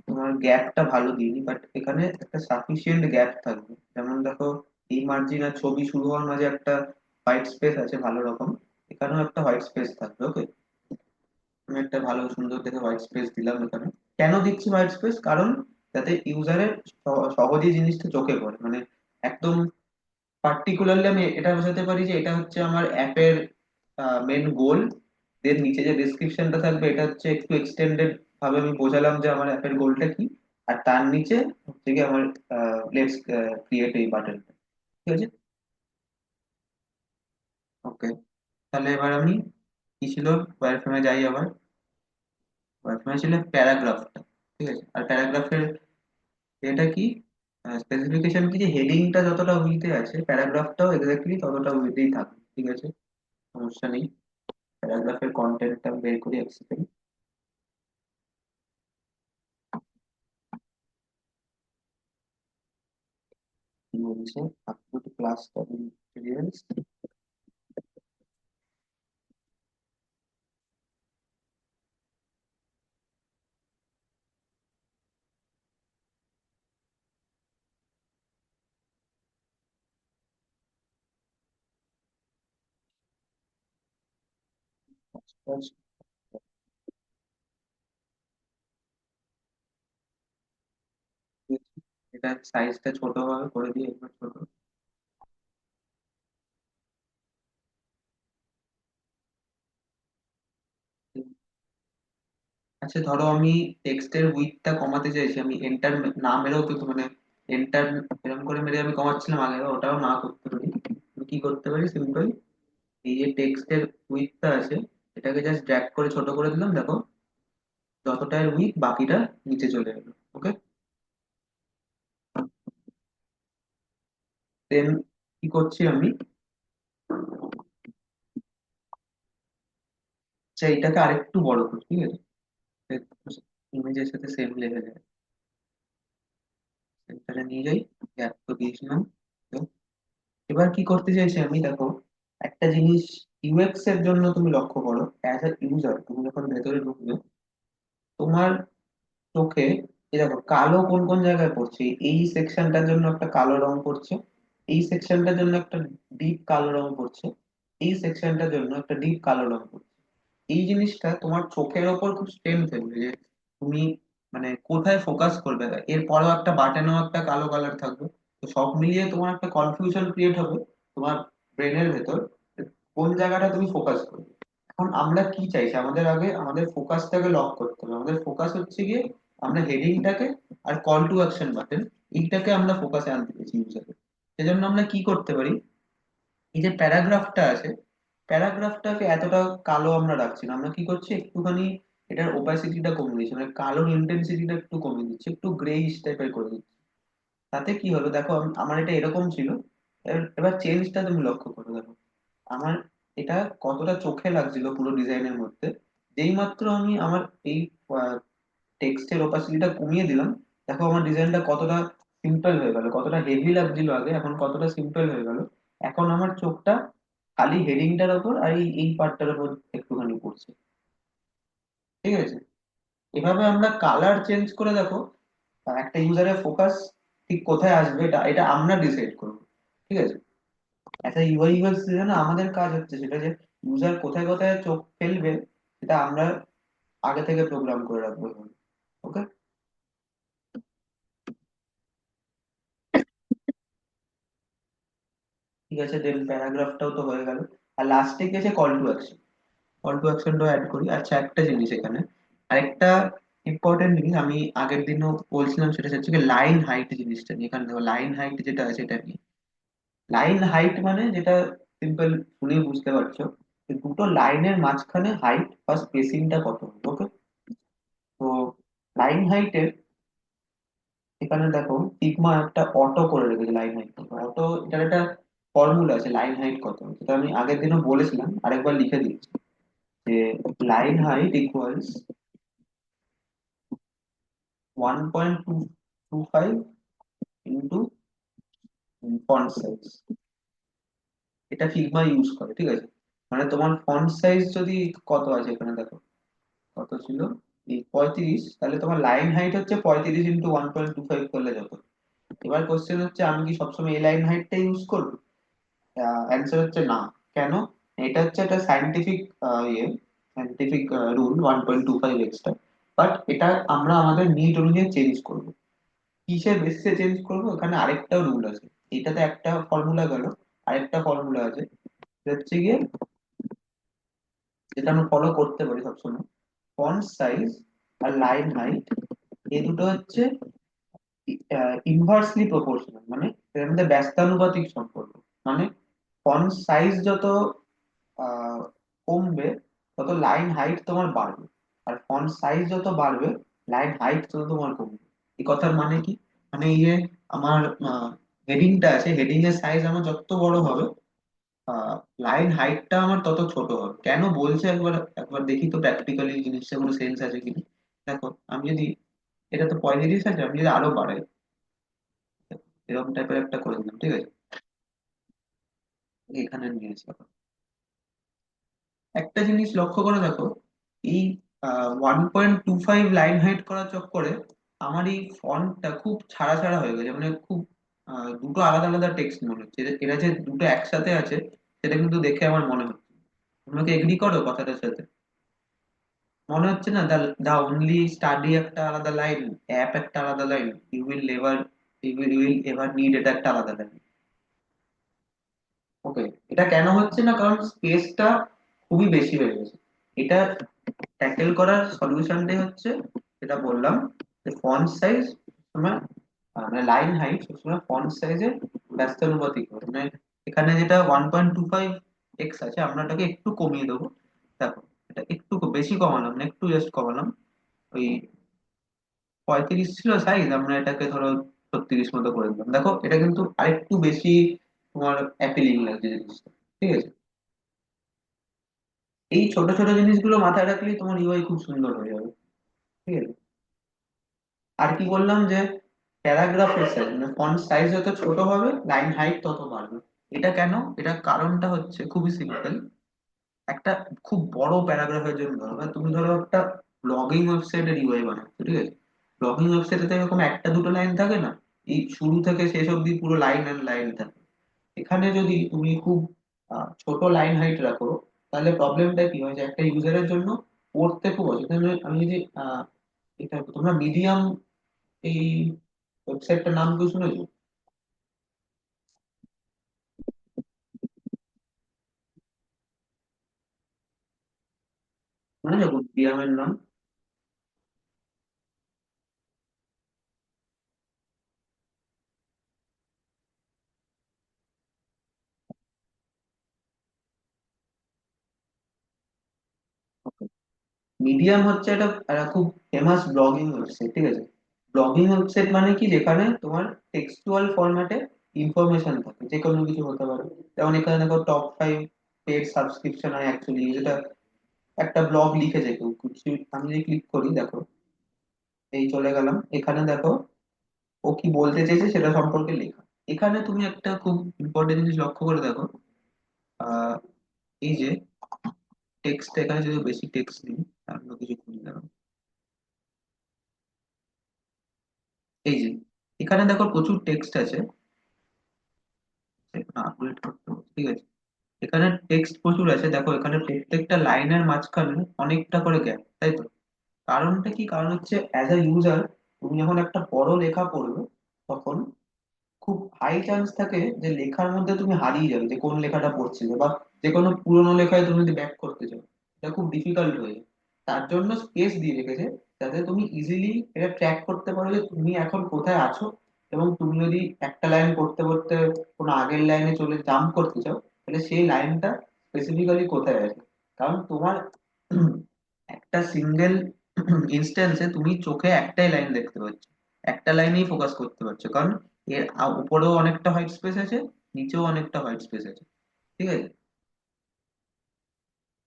তোমার গ্যাপটা ভালো দিইনি, বাট এখানে একটা সাফিসিয়েন্ট গ্যাপ থাকবে। যেমন দেখো, এই মার্জিন আর ছবি শুরু হওয়ার মাঝে একটা হোয়াইট স্পেস আছে ভালো রকম, এখানেও একটা হোয়াইট স্পেস থাকবে। ওকে, আমি একটা ভালো সুন্দর দেখে হোয়াইট স্পেস দিলাম এখানে। কেন দিচ্ছি হোয়াইট স্পেস? কারণ যাতে ইউজারের সহজেই জিনিসটা চোখে পড়ে, মানে একদম পার্টিকুলারলি আমি এটা বোঝাতে পারি যে এটা হচ্ছে আমার অ্যাপের মেন গোল। এর নিচে যে ডেসক্রিপশনটা থাকবে এটা হচ্ছে একটু এক্সটেন্ডেড ভাবে আমি বোঝালাম যে আমার অ্যাপের গোলটা কি। আর তার নিচে হচ্ছে কি আমার লেটস ক্রিয়েট এই বাটনটা। ঠিক আছে, ওকে। তাহলে এবার আমি কি ছিল, ওয়্যারফ্রেমে যাই আবার। ওয়্যারফ্রেমে ছিল প্যারাগ্রাফটা। ঠিক আছে, আর প্যারাগ্রাফের এটা কি স্পেসিফিকেশন কি, যে হেডিংটা যতটা উইথে আছে প্যারাগ্রাফটাও এক্স্যাক্টলি ততটা উইথেই থাকবে। ঠিক আছে, সমস্যা নেই। প্যারাগ্রাফের কন্টেন্টটা বের করি এক সেকেন্ড। কি বলছে, আপলোড ক্লাস ম্যাটেরিয়ালস। এটা সাইজটা ছোট ভাবে করে দিয়ে একটু ছোট। আচ্ছা, ধরো আমি টেক্সটের উইডথটা কমাতে চাইছি, আমি এন্টার না মেরেও তো মানে এন্টার এরকম করে মেরে আমি কমাচ্ছিলাম আগে, ওটাও না করতে পারি। আমি কি করতে পারি, সিম্পল এই যে টেক্সটের উইডথটা আছে এটাকে জাস্ট ড্র্যাগ করে ছোট করে দিলাম, দেখো যতটার উইথ বাকিটা নিচে চলে গেলো। ওকে, দেন কি করছি আমি, এইটাকে আরেকটু বড় করি। ঠিক আছে, ইমেজের সাথে সেম লেভেলে সেন্টারে নিয়ে যাই, গ্যাপ তো দিয়েছিলাম। তো এবার কি করতে চাইছি আমি, দেখো একটা জিনিস ইউএক্স এর জন্য তুমি লক্ষ্য করো, অ্যাজ এ ইউজার তুমি যখন ভেতরে ঢুকবে তোমার চোখে এই দেখো কালো কোন কোন জায়গায় পড়ছে, এই সেকশনটার জন্য একটা কালো রং পড়ছে, এই সেকশনটার জন্য একটা ডিপ কালো রং পড়ছে, এই সেকশনটার জন্য একটা ডিপ কালো রং পড়ছে। এই জিনিসটা তোমার চোখের ওপর খুব স্ট্রেন ফেলবে, যে তুমি মানে কোথায় ফোকাস করবে। এরপরেও একটা বাটনেও একটা কালো কালার থাকবে, তো সব মিলিয়ে তোমার একটা কনফিউশন ক্রিয়েট হবে তোমার ব্রেনের ভেতর, যে কোন জায়গাটা তুমি ফোকাস করবে। এখন আমরা কি চাইছি, আমাদের আগে আমাদের ফোকাসটাকে লক করতে হবে। আমাদের ফোকাস হচ্ছে গিয়ে আমরা হেডিংটাকে আর কল টু অ্যাকশন বাটন এইটাকে আমরা ফোকাসে আনতে পেরেছি ইউজারের। সেজন্য আমরা কি করতে পারি, এই যে প্যারাগ্রাফটা আছে প্যারাগ্রাফটাকে এতটা কালো আমরা রাখছি না, আমরা কি করছি একটুখানি এটার ওপাসিটিটা কমিয়ে দিচ্ছি, মানে কালোর ইন্টেন্সিটিটা একটু কমিয়ে দিচ্ছি, একটু গ্রেইশ টাইপের করে দিচ্ছি। তাতে কি হলো দেখো, আমার এটা এরকম ছিল, এবার চেঞ্জটা তুমি লক্ষ্য করো। দেখো আমার এটা কতটা চোখে লাগছিল পুরো ডিজাইনের মধ্যে, যেই মাত্র আমি আমার এই টেক্সটের ওপাসিটিটা কমিয়ে দিলাম, দেখো আমার ডিজাইনটা কতটা সিম্পল হয়ে গেল, কতটা হেভি লাগছিল আগে এখন কতটা সিম্পল হয়ে গেল। এখন আমার চোখটা খালি হেডিংটার ওপর আর এই পার্টটার ওপর একটুখানি পড়ছে। ঠিক আছে, এভাবে আমরা কালার চেঞ্জ করে দেখো একটা ইউজারের ফোকাস ঠিক কোথায় আসবে, এটা এটা আমরা ডিসাইড করবো। ঠিক আছে। একটা ইউআই ইউএক্স ডিজাইনে আমাদের কাজ হচ্ছে সেটা যে ইউজার কোথায় কোথায় চোখ ফেলবে সেটা আমরা আগে থেকে প্রোগ্রাম করে রাখবো। ওকে। ঠিক আছে, দেন প্যারাগ্রাফটাও তো হয়ে গেল। আর লাস্টে গিয়েছে call to action. Call to অ্যাকশনটাও অ্যাড করি। আচ্ছা, একটা জিনিস এখানে, আরেকটা ইম্পর্টেন্ট জিনিস আমি আগের দিনও বলছিলাম, সেটা হচ্ছে কি লাইন হাইট জিনিসটা নিয়ে। এখানে দেখো লাইন হাইট যেটা আছে এটা নিয়ে। লাইন হাইট মানে যেটা সিম্পল শুনে বুঝতে পারছো, যে দুটো লাইনের মাঝখানে হাইট বা স্পেসিংটা কত। ওকে। তো লাইন হাইটের এখানে দেখো সিগমা একটা অটো করে রেখেছে লাইন হাইট। অটো, এটার একটা ফর্মুলা আছে লাইন হাইট কত, যেটা আমি আগের দিনও বলেছিলাম, আরেকবার লিখে দিচ্ছি। যে line height equals 1.225 into font size. এটা ফিগমা ইউজ করে, ঠিক আছে। মানে তোমার ফন্ট সাইজ যদি কত আছে এখানে দেখো, কত ছিল, এই 35, তাহলে তোমার লাইন হাইট হচ্ছে 35 ইন্টু 1.25 করলে যত। এবার কোশ্চেন হচ্ছে আমি কি সবসময় এই লাইন হাইটটা ইউজ করবো? অ্যান্সার হচ্ছে না। কেন? এটা হচ্ছে একটা সাইন্টিফিক ইয়ে সাইন্টিফিক রুল 1.25 এক্সট্রা। বাট এটা আমরা আমাদের নিড অনুযায়ী চেঞ্জ করবো। কিসের বেসিসে চেঞ্জ করবো, এখানে আরেকটা রুল আছে। এটাতে একটা ফর্মুলা গেল, আরেকটা ফর্মুলা আছে, সেটা হচ্ছে গিয়ে যেটা আমরা ফলো করতে পারি সবসময়। ফন্ট সাইজ আর লাইন হাইট, এই দুটো হচ্ছে ইনভার্সলি প্রপোর্শনাল, মানে এর মধ্যে ব্যস্তানুপাতিক সম্পর্ক। মানে ফন্ট সাইজ যত আহ, কমবে, তত লাইন হাইট তোমার বাড়বে। আর ফন্ট সাইজ যত বাড়বে, লাইন হাইট তত তোমার কমবে। এই কথার মানে কি? মানে এই যে আমার হেডিংটা আছে, হেডিং এর সাইজ আমার যত বড় হবে, লাইন হাইটটা আমার তত ছোট হবে। কেন বলছে একবার একবার দেখি তো প্র্যাকটিক্যালি জিনিসটা কোনো সেন্স আছে কিনা। দেখো, আমি যদি, এটা তো 35 আছে, আমি যদি আরো বাড়াই, এরকম টাইপের একটা করে দিলাম, ঠিক আছে। এখানে নিয়ে আসি এখন। একটা জিনিস লক্ষ্য করে দেখো, এই 1.25 লাইন হাইট করার চক্করে আমার এই ফন্টটা খুব ছাড়া ছাড়া হয়ে গেছে। মানে খুব দুটো আলাদা আলাদা টেক্সট মনে হচ্ছে। এরা যে দুটো একসাথে আছে সেটা কিন্তু দেখে আমার মনে হচ্ছে। তোমাকে এগ্রি করো কথাটার সাথে? মনে হচ্ছে না? দা অনলি স্টাডি একটা আলাদা লাইন, অ্যাপ একটা আলাদা line, you will ever need এটা একটা আলাদা লাইন। ওকে। এটা কেন হচ্ছে না? কারণ স্পেসটা খুবই বেশি হয়ে গেছে। এটা ট্যাকেল করার সলিউশনটাই হচ্ছে, যেটা বললাম, যে ফন্ট সাইজ তোমার, মানে লাইন হাইট সবসময় ফন্ট সাইজের ব্যস্তানুপাতিক হবে। মানে এখানে যেটা 1.25 এক্স আছে, আমরা এটাকে একটু কমিয়ে দেবো। দেখো, এটা একটু বেশি কমালাম না, একটু জাস্ট কমালাম। ওই 35 ছিল সাইজ, আমরা এটাকে ধরো 36 মতো করে দিলাম। দেখো, এটা কিন্তু আরেকটু বেশি তোমার অ্যাপিলিং লাগছে জিনিসটা। ঠিক আছে। এই ছোট ছোট জিনিসগুলো মাথায় রাখলেই তোমার ইউআই খুব সুন্দর হয়ে যাবে। ঠিক আছে। আর কি বললাম, যে প্যারাগ্রাফের সাইজ মানে ফন্ট সাইজ যত ছোট হবে, লাইন হাইট তত বাড়বে। এটা কেন? এটা কারণটা হচ্ছে খুবই সিম্পল। একটা খুব বড় প্যারাগ্রাফের জন্য ধরো, মানে তুমি ধরো একটা ব্লগিং ওয়েবসাইটের ইউআই বানাচ্ছো, ঠিক আছে। ব্লগিং ওয়েবসাইটে তো এরকম একটা দুটো লাইন থাকে না, এই শুরু থেকে শেষ অব্দি পুরো লাইন অ্যান্ড লাইন থাকে। এখানে যদি তুমি খুব ছোট লাইন হাইট রাখো, তাহলে প্রবলেমটা কি হয়, যে একটা ইউজারের জন্য পড়তে খুব অসুবিধা। আমি যদি এটা, তোমরা মিডিয়াম এই ওয়েবসাইটটার নাম কি শুনেছো? শুনেছো মিডিয়ামের নাম? মিডিয়াম হচ্ছে একটা একটা খুব ফেমাস ব্লগিং ওয়েবসাইট, ঠিক আছে। ব্লগিং ওয়েবসাইট মানে কি, যেখানে তোমার টেক্সচুয়াল ফরম্যাটে ইনফরমেশন থাকে, যে কোনো কিছু হতে পারে। যেমন এখানে দেখো টপ 5 পেড সাবস্ক্রিপশন হয় অ্যাকচুয়ালি, যেটা একটা ব্লগ লিখেছে কেউ কিছু। আমি যদি ক্লিক করি, দেখো, এই চলে গেলাম এখানে, দেখো ও কি বলতে চেয়েছে সেটা সম্পর্কে লেখা। এখানে তুমি একটা খুব ইম্পর্টেন্ট জিনিস লক্ষ্য করে দেখো, আহ এই যে টেক্সট, এখানে যদি বেশি টেক্সট দিই, অন্য কিছু খুঁজে দেখো, এই যে এখানে দেখো প্রচুর টেক্সট আছে। এখন আপগ্রেড করতে হবে, ঠিক আছে। এখানে টেক্সট প্রচুর আছে, দেখো এখানে প্রত্যেকটা লাইনের মাঝখানে অনেকটা করে গ্যাপ, তাই তো? কারণটা কি? কারণ হচ্ছে অ্যাজ আ ইউজার তুমি যখন একটা বড় লেখা পড়বে, তখন খুব হাই চান্স থাকে যে লেখার মধ্যে তুমি হারিয়ে যাবে যে কোন লেখাটা পড়ছিলে, বা যে কোনো পুরোনো লেখায় তুমি যদি ব্যাক করতে চাও, এটা খুব ডিফিকাল্ট হয়ে যায়। তার জন্য স্পেস দিয়ে রেখেছে, যাতে তুমি ইজিলি এটা ট্র্যাক করতে পারো যে তুমি এখন কোথায় আছো। এবং তুমি যদি একটা লাইন পড়তে পড়তে কোনো আগের লাইনে চলে জাম্প করতে চাও, তাহলে সেই লাইনটা স্পেসিফিক্যালি কোথায় আছে। কারণ তোমার একটা সিঙ্গেল ইনস্ট্যান্সে তুমি চোখে একটাই লাইন দেখতে পাচ্ছ, একটা লাইনেই ফোকাস করতে পারছো, কারণ এর উপরেও অনেকটা হোয়াইট স্পেস আছে, নিচেও অনেকটা হোয়াইট স্পেস আছে, ঠিক আছে।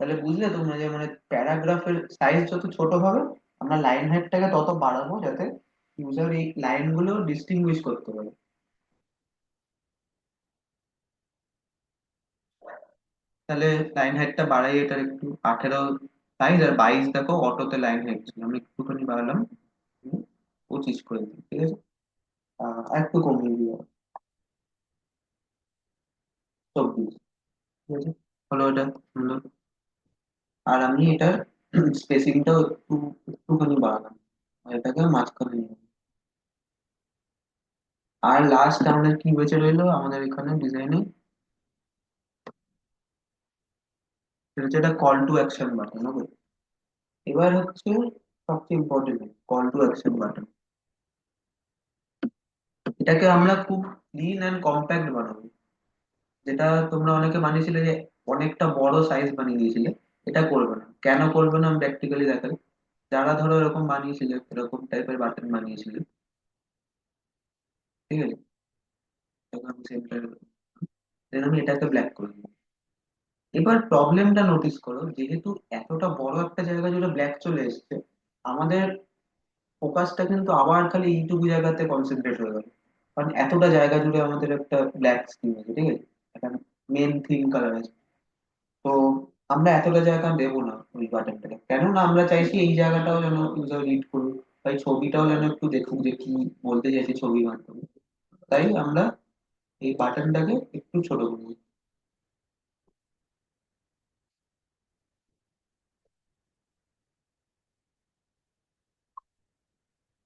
তাহলে বুঝলে তোমরা যে মানে প্যারাগ্রাফের সাইজ যত ছোট হবে, আমরা লাইন হাইটটাকে তত বাড়াবো, যাতে ইউজার এই লাইনগুলো ডিস্টিংগুইশ করতে পারে। তাহলে লাইন হাইটটা বাড়াই, এটার একটু 18 সাইজ, আর 22 দেখো অটোতে লাইন হাইট ছিল, আমি একটুখানি বাড়ালাম, 25 করে দিই, ঠিক আছে। আর একটু কমিয়ে দিই, 24, ঠিক আছে। হলো এটা, হলো। আর আমি এটার স্পেসিংটাও একটুখানি বাড়ালাম, আর এটাকে মাঝখানে নিয়ে এলাম। আর লাস্ট আমাদের কি বেঁচে রইলো আমাদের এখানে ডিজাইনে, সেটা হচ্ছে একটা কল টু অ্যাকশন বাটন, ওকে। এবার হচ্ছে সবচেয়ে important, call to action button. এটাকে আমরা খুব ক্লিন অ্যান্ড কম্প্যাক্ট বানাবো। যেটা তোমরা অনেকে বানিয়েছিলে যে অনেকটা বড় সাইজ বানিয়ে দিয়েছিলে, এটা করবে না। কেন করবে না আমি প্র্যাকটিক্যালি দেখাই। যারা ধরো এরকম বানিয়েছিলে, এরকম টাইপের বাটন বানিয়েছিলে, ঠিক আছে, তখন আমি সেন্টার, দেন আমি এটাকে ব্ল্যাক করে দিই। এবার প্রবলেমটা নোটিস করো, যেহেতু এতটা বড় একটা জায়গা জুড়ে ব্ল্যাক চলে এসেছে, আমাদের ফোকাসটা কিন্তু আবার খালি এইটুকু জায়গাতে কনসেন্ট্রেট হয়ে গেল। কারণ এতটা জায়গা জুড়ে আমাদের একটা ব্ল্যাক স্ক্রিন আছে, ঠিক আছে, একটা মেন থিম কালার আছে। তো আমরা এতটা জায়গা দেবো না ওই বাটনটাকে, কেননা আমরা চাইছি এই জায়গাটাও যেন ইউজার রিড করুক, তাই ছবিটাও যেন একটু দেখুক যে কি বলতে চাইছি ছবির মাধ্যমে। তাই আমরা এই বাটনটাকে একটু ছোট করে দিই।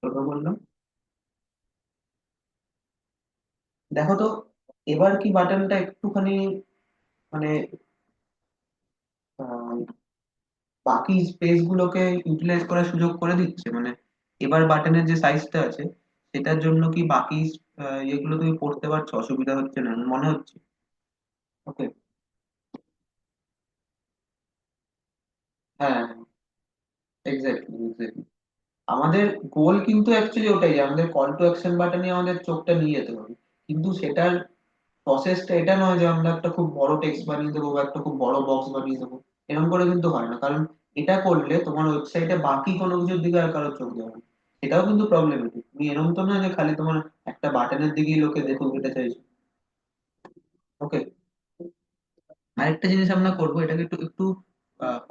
ছোট করলাম, দেখো তো এবার কি বাটনটা একটুখানি মানে আহ, বাকি স্পেস গুলোকে ইউটিলাইজ করার সুযোগ করে দিচ্ছে, মানে এবার বাটনের যে সাইজটা আছে, সেটার জন্য কি বাকি ইয়েগুলো তুমি পড়তে পারছো, অসুবিধা হচ্ছে না মনে হচ্ছে? ওকে। হ্যাঁ, এক্স্যাক্টলি। আমাদের গোল কিন্তু অ্যাকচুয়ালি ওটাই, যে আমাদের কল টু অ্যাকশন বাটনে আমাদের চোখটা নিয়ে যেতে হবে। কিন্তু সেটার প্রসেসটা এটা নয় যে আমরা একটা খুব বড় টেক্সট বানিয়ে দেবো বা একটা খুব বড় বক্স বানিয়ে দেবো। এরকম করে কিন্তু হয় না, কারণ এটা করলে তোমার ওয়েবসাইটে বাকি কোনো কিছুর দিকে আর কারো চোখ যাবে না। এটাও কিন্তু প্রবলেমেটিক। তুমি এরকম তো না যে খালি তোমার একটা বাটনের দিকেই লোকে দেখুক, এটা চাইছো। ওকে। আরেকটা জিনিস আমরা করবো, এটাকে একটু একটু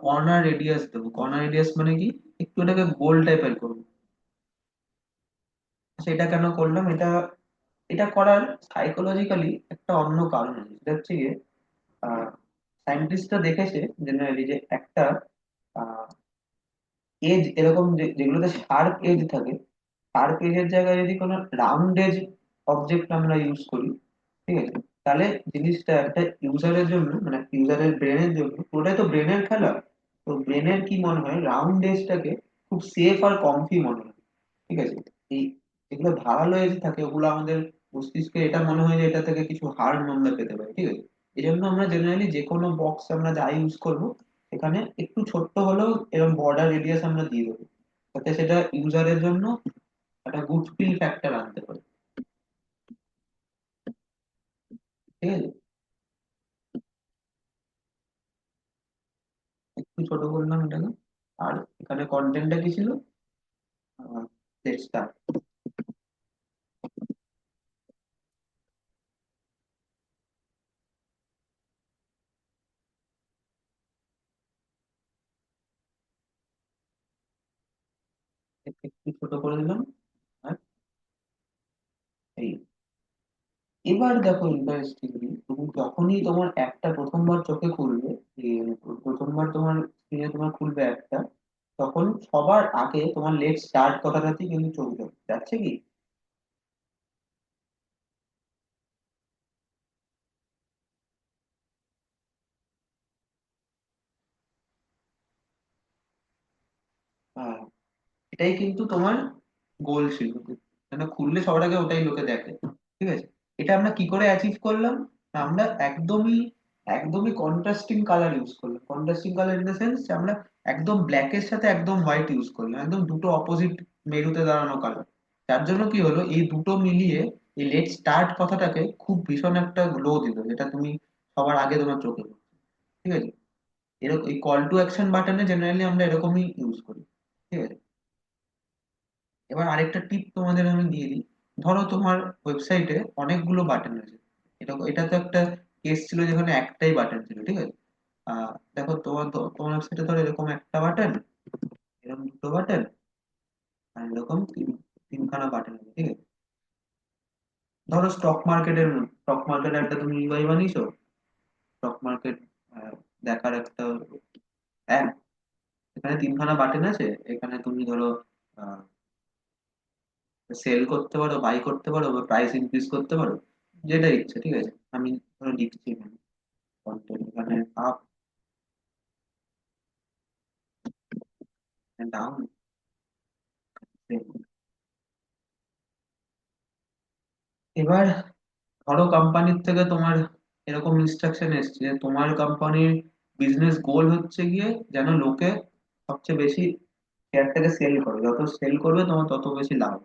কর্নার রেডিয়াস দেবো। কর্নার রেডিয়াস মানে কি, একটু এটাকে গোল টাইপের করবো। সেটা কেন করলাম, এটা এটা করার সাইকোলজিক্যালি একটা অন্য কারণ আছে। সেটা হচ্ছে গিয়ে সায়েন্টিস্টরা দেখেছে জেনারেলি যে একটা এজ এরকম যেগুলোতে শার্প এজ থাকে, শার্প এজের জায়গায় যদি কোনো রাউন্ড এজ অবজেক্ট আমরা ইউজ করি, ঠিক আছে, তাহলে জিনিসটা একটা ইউজারের জন্য, মানে ইউজারের ব্রেনের জন্য, ওটাই তো ব্রেনের খেলা। তো ব্রেনের কি মনে হয়, রাউন্ড এজটাকে খুব সেফ আর কমফি মনে হয়, ঠিক আছে। এই যেগুলো ধারালো এজ থাকে, ওগুলো আমাদের মস্তিষ্কে এটা মনে হয় যে এটা থেকে কিছু হার্ম আমরা পেতে পারি, ঠিক আছে। এই জন্য আমরা জেনারেলি যে কোনো বক্স আমরা যা ইউজ করব, এখানে একটু ছোট্ট হলেও এরকম বর্ডার রেডিয়াস আমরা দিয়ে দেবো, যাতে সেটা ইউজারের জন্য একটা গুড ফিল ফ্যাক্টর আনতে পারে, ঠিক আছে। একটু ছোট করলাম এটাকে। আর এখানে কন্টেন্টটা কি ছিল, লেটস স্টার্ট। একটু ছোট করে দিলাম। আর এই এবার দেখো ইন্টারেস্টিংলি, তুমি যখনই তোমার একটা প্রথমবার চোখে খুলবে, প্রথমবার তোমার স্ক্রিনে তোমার খুলবে একটা, তখন সবার আগে তোমার লেট স্টার্ট কথাটাতেই কিন্তু চোখ যাবে, যাচ্ছে কি? হ্যাঁ, এটাই কিন্তু তোমার গোল ছিল, মানে খুললে সবার আগে ওটাই লোকে দেখে। ঠিক আছে, এটা আমরা কি করে অ্যাচিভ করলাম? আমরা একদমই একদমই কন্ট্রাস্টিং কালার ইউজ করলাম। Contrasting colour in the sense আমরা একদম ব্ল্যাকের সাথে একদম হোয়াইট ইউজ করলাম, একদম দুটো অপোজিট মেরুতে দাঁড়ানো কালার। তার জন্য কি হলো, এই দুটো মিলিয়ে এই লেট স্টার্ট কথাটাকে খুব ভীষণ একটা গ্লো দিল, যেটা তুমি সবার আগে তোমার চোখে পড়বে। ঠিক আছে, এরকম এই কল টু অ্যাকশন বাটনে জেনারেলি আমরা এরকমই ইউজ করি। ঠিক আছে, এবার আরেকটা টিপ তোমাদের আমি দিয়ে দিই। ধরো তোমার ওয়েবসাইটে অনেকগুলো বাটন আছে, এটা এটা তো একটা কেস ছিল যেখানে একটাই বাটন ছিল। ঠিক আছে, দেখো তোমার ওয়েবসাইটে ধরো এরকম একটা বাটন, এরকম দুটো বাটন, আর এরকম তিনখানা বাটন আছে। ঠিক আছে, ধরো স্টক মার্কেটের একটা তুমি ইউআই বানিয়েছো, স্টক মার্কেট দেখার একটা অ্যাপ। এখানে তিনখানা বাটন আছে, এখানে তুমি ধরো সেল করতে পারো, বাই করতে পারো, বা প্রাইস ইনক্রিজ করতে পারো, যেটা ইচ্ছে। ঠিক আছে, আমি ধরো লিখছি এখানে content, এখানে আপ ডাউন। এবার ধরো কোম্পানির থেকে তোমার এরকম ইনস্ট্রাকশন এসছে যে তোমার কোম্পানির বিজনেস গোল হচ্ছে গিয়ে যেন লোকে সবচেয়ে বেশি শেয়ারটাকে সেল করে, যত সেল করবে তোমার তত বেশি লাভ।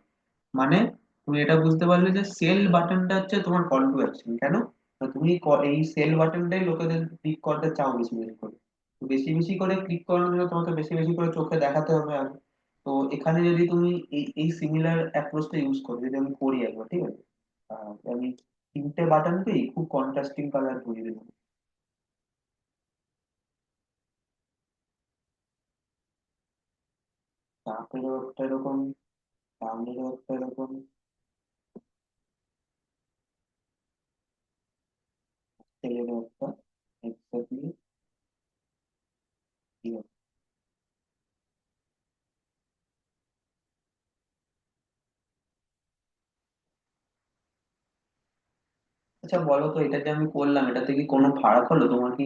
মানে তুমি এটা বুঝতে পারলে যে সেল বাটনটা হচ্ছে তোমার কল টু অ্যাকশন। কেন? তো তুমি এই সেল বাটনটাই লোকেদের ক্লিক করতে চাও বেশি বেশি করে। তো বেশি বেশি করে ক্লিক করার জন্য তোমাকে বেশি বেশি করে চোখে দেখাতে হবে আগে। তো এখানে যদি তুমি এই এই সিমিলার অ্যাপ্রোচটা ইউজ করো, যদি আমি করি একবার, ঠিক আছে, আমি তিনটে বাটনকেই খুব কন্ট্রাস্টিং কালার করিয়ে দিলাম। তারপরেও একটা এরকম, সামনেরও একটা এরকম, ছেলেরও একটা, এক্স্যাক্টলি। আচ্ছা বলো তো, এটা যে আমি করলাম এটাতে কি কোনো ফারাক হলো? তোমার কি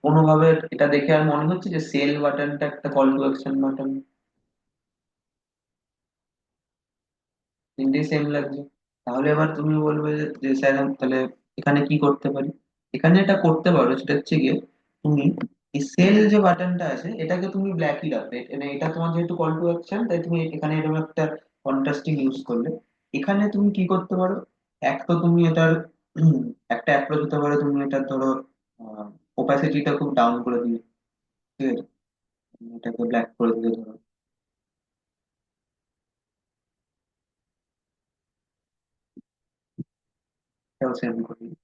কোনোভাবে এটা দেখে আর মনে হচ্ছে যে সেল বাটনটা একটা কল টু অ্যাকশন বাটন? তিনটেই সেম লাগছে। তাহলে এবার তুমি বলবে যে যে স্যার তাহলে এখানে কি করতে পারি? এখানে এটা করতে পারো, সেটা হচ্ছে গিয়ে তুমি এই সেল যে বাটনটা আছে এটাকে তুমি ব্ল্যাকই রাখবে, মানে এটা তোমার যেহেতু কল টু অ্যাকশন, তাই তুমি এখানে এরকম একটা কন্ট্রাস্টিং ইউজ করলে। এখানে তুমি কি করতে পারো, এক তো তুমি এটার একটা অ্যাপ্রোচ হতে পারে, তুমি এটা ধরো ওপাসিটিটা খুব ডাউন করে দিলে। ঠিক আছে, তুমি এটাকে ব্ল্যাক করে দিলে ধরো, এটাও সেম করে দিলে।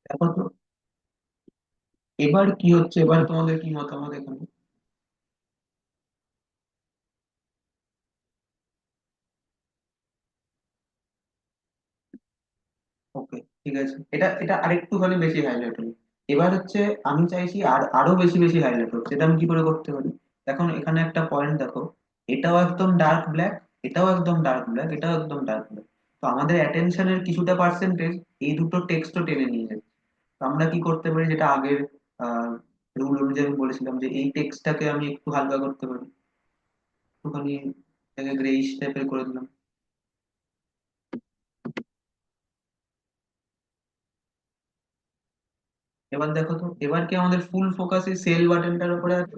দেখো তো এবার কি হচ্ছে, এবার তোমাদের কি মতামত এখানে? ওকে, ঠিক আছে, এটা এটা আরেকটুখানি বেশি হাইলাইট হলো। এবার হচ্ছে আমি চাইছি আর আরো বেশি বেশি হাইলাইট হোক, সেটা আমি কি করে করতে পারি? দেখুন এখানে একটা পয়েন্ট দেখো, এটাও একদম ডার্ক ব্ল্যাক, এটাও একদম ডার্ক ব্ল্যাক, এটাও একদম ডার্ক ব্ল্যাক। তো আমাদের অ্যাটেনশনের কিছুটা পার্সেন্টেজ এই দুটো টেক্সটও টেনে নিয়ে যাচ্ছে। তো আমরা কি করতে পারি, যেটা আগের রুল অনুযায়ী আমি বলেছিলাম, যে এই টেক্সটটাকে আমি একটু হালকা করতে পারি, একটুখানি গ্রেইশ টাইপের করে দিলাম। এবার দেখো তো, এবার কি আমাদের ফুল ফোকাস এই সেল বাটনটার উপরে আছে?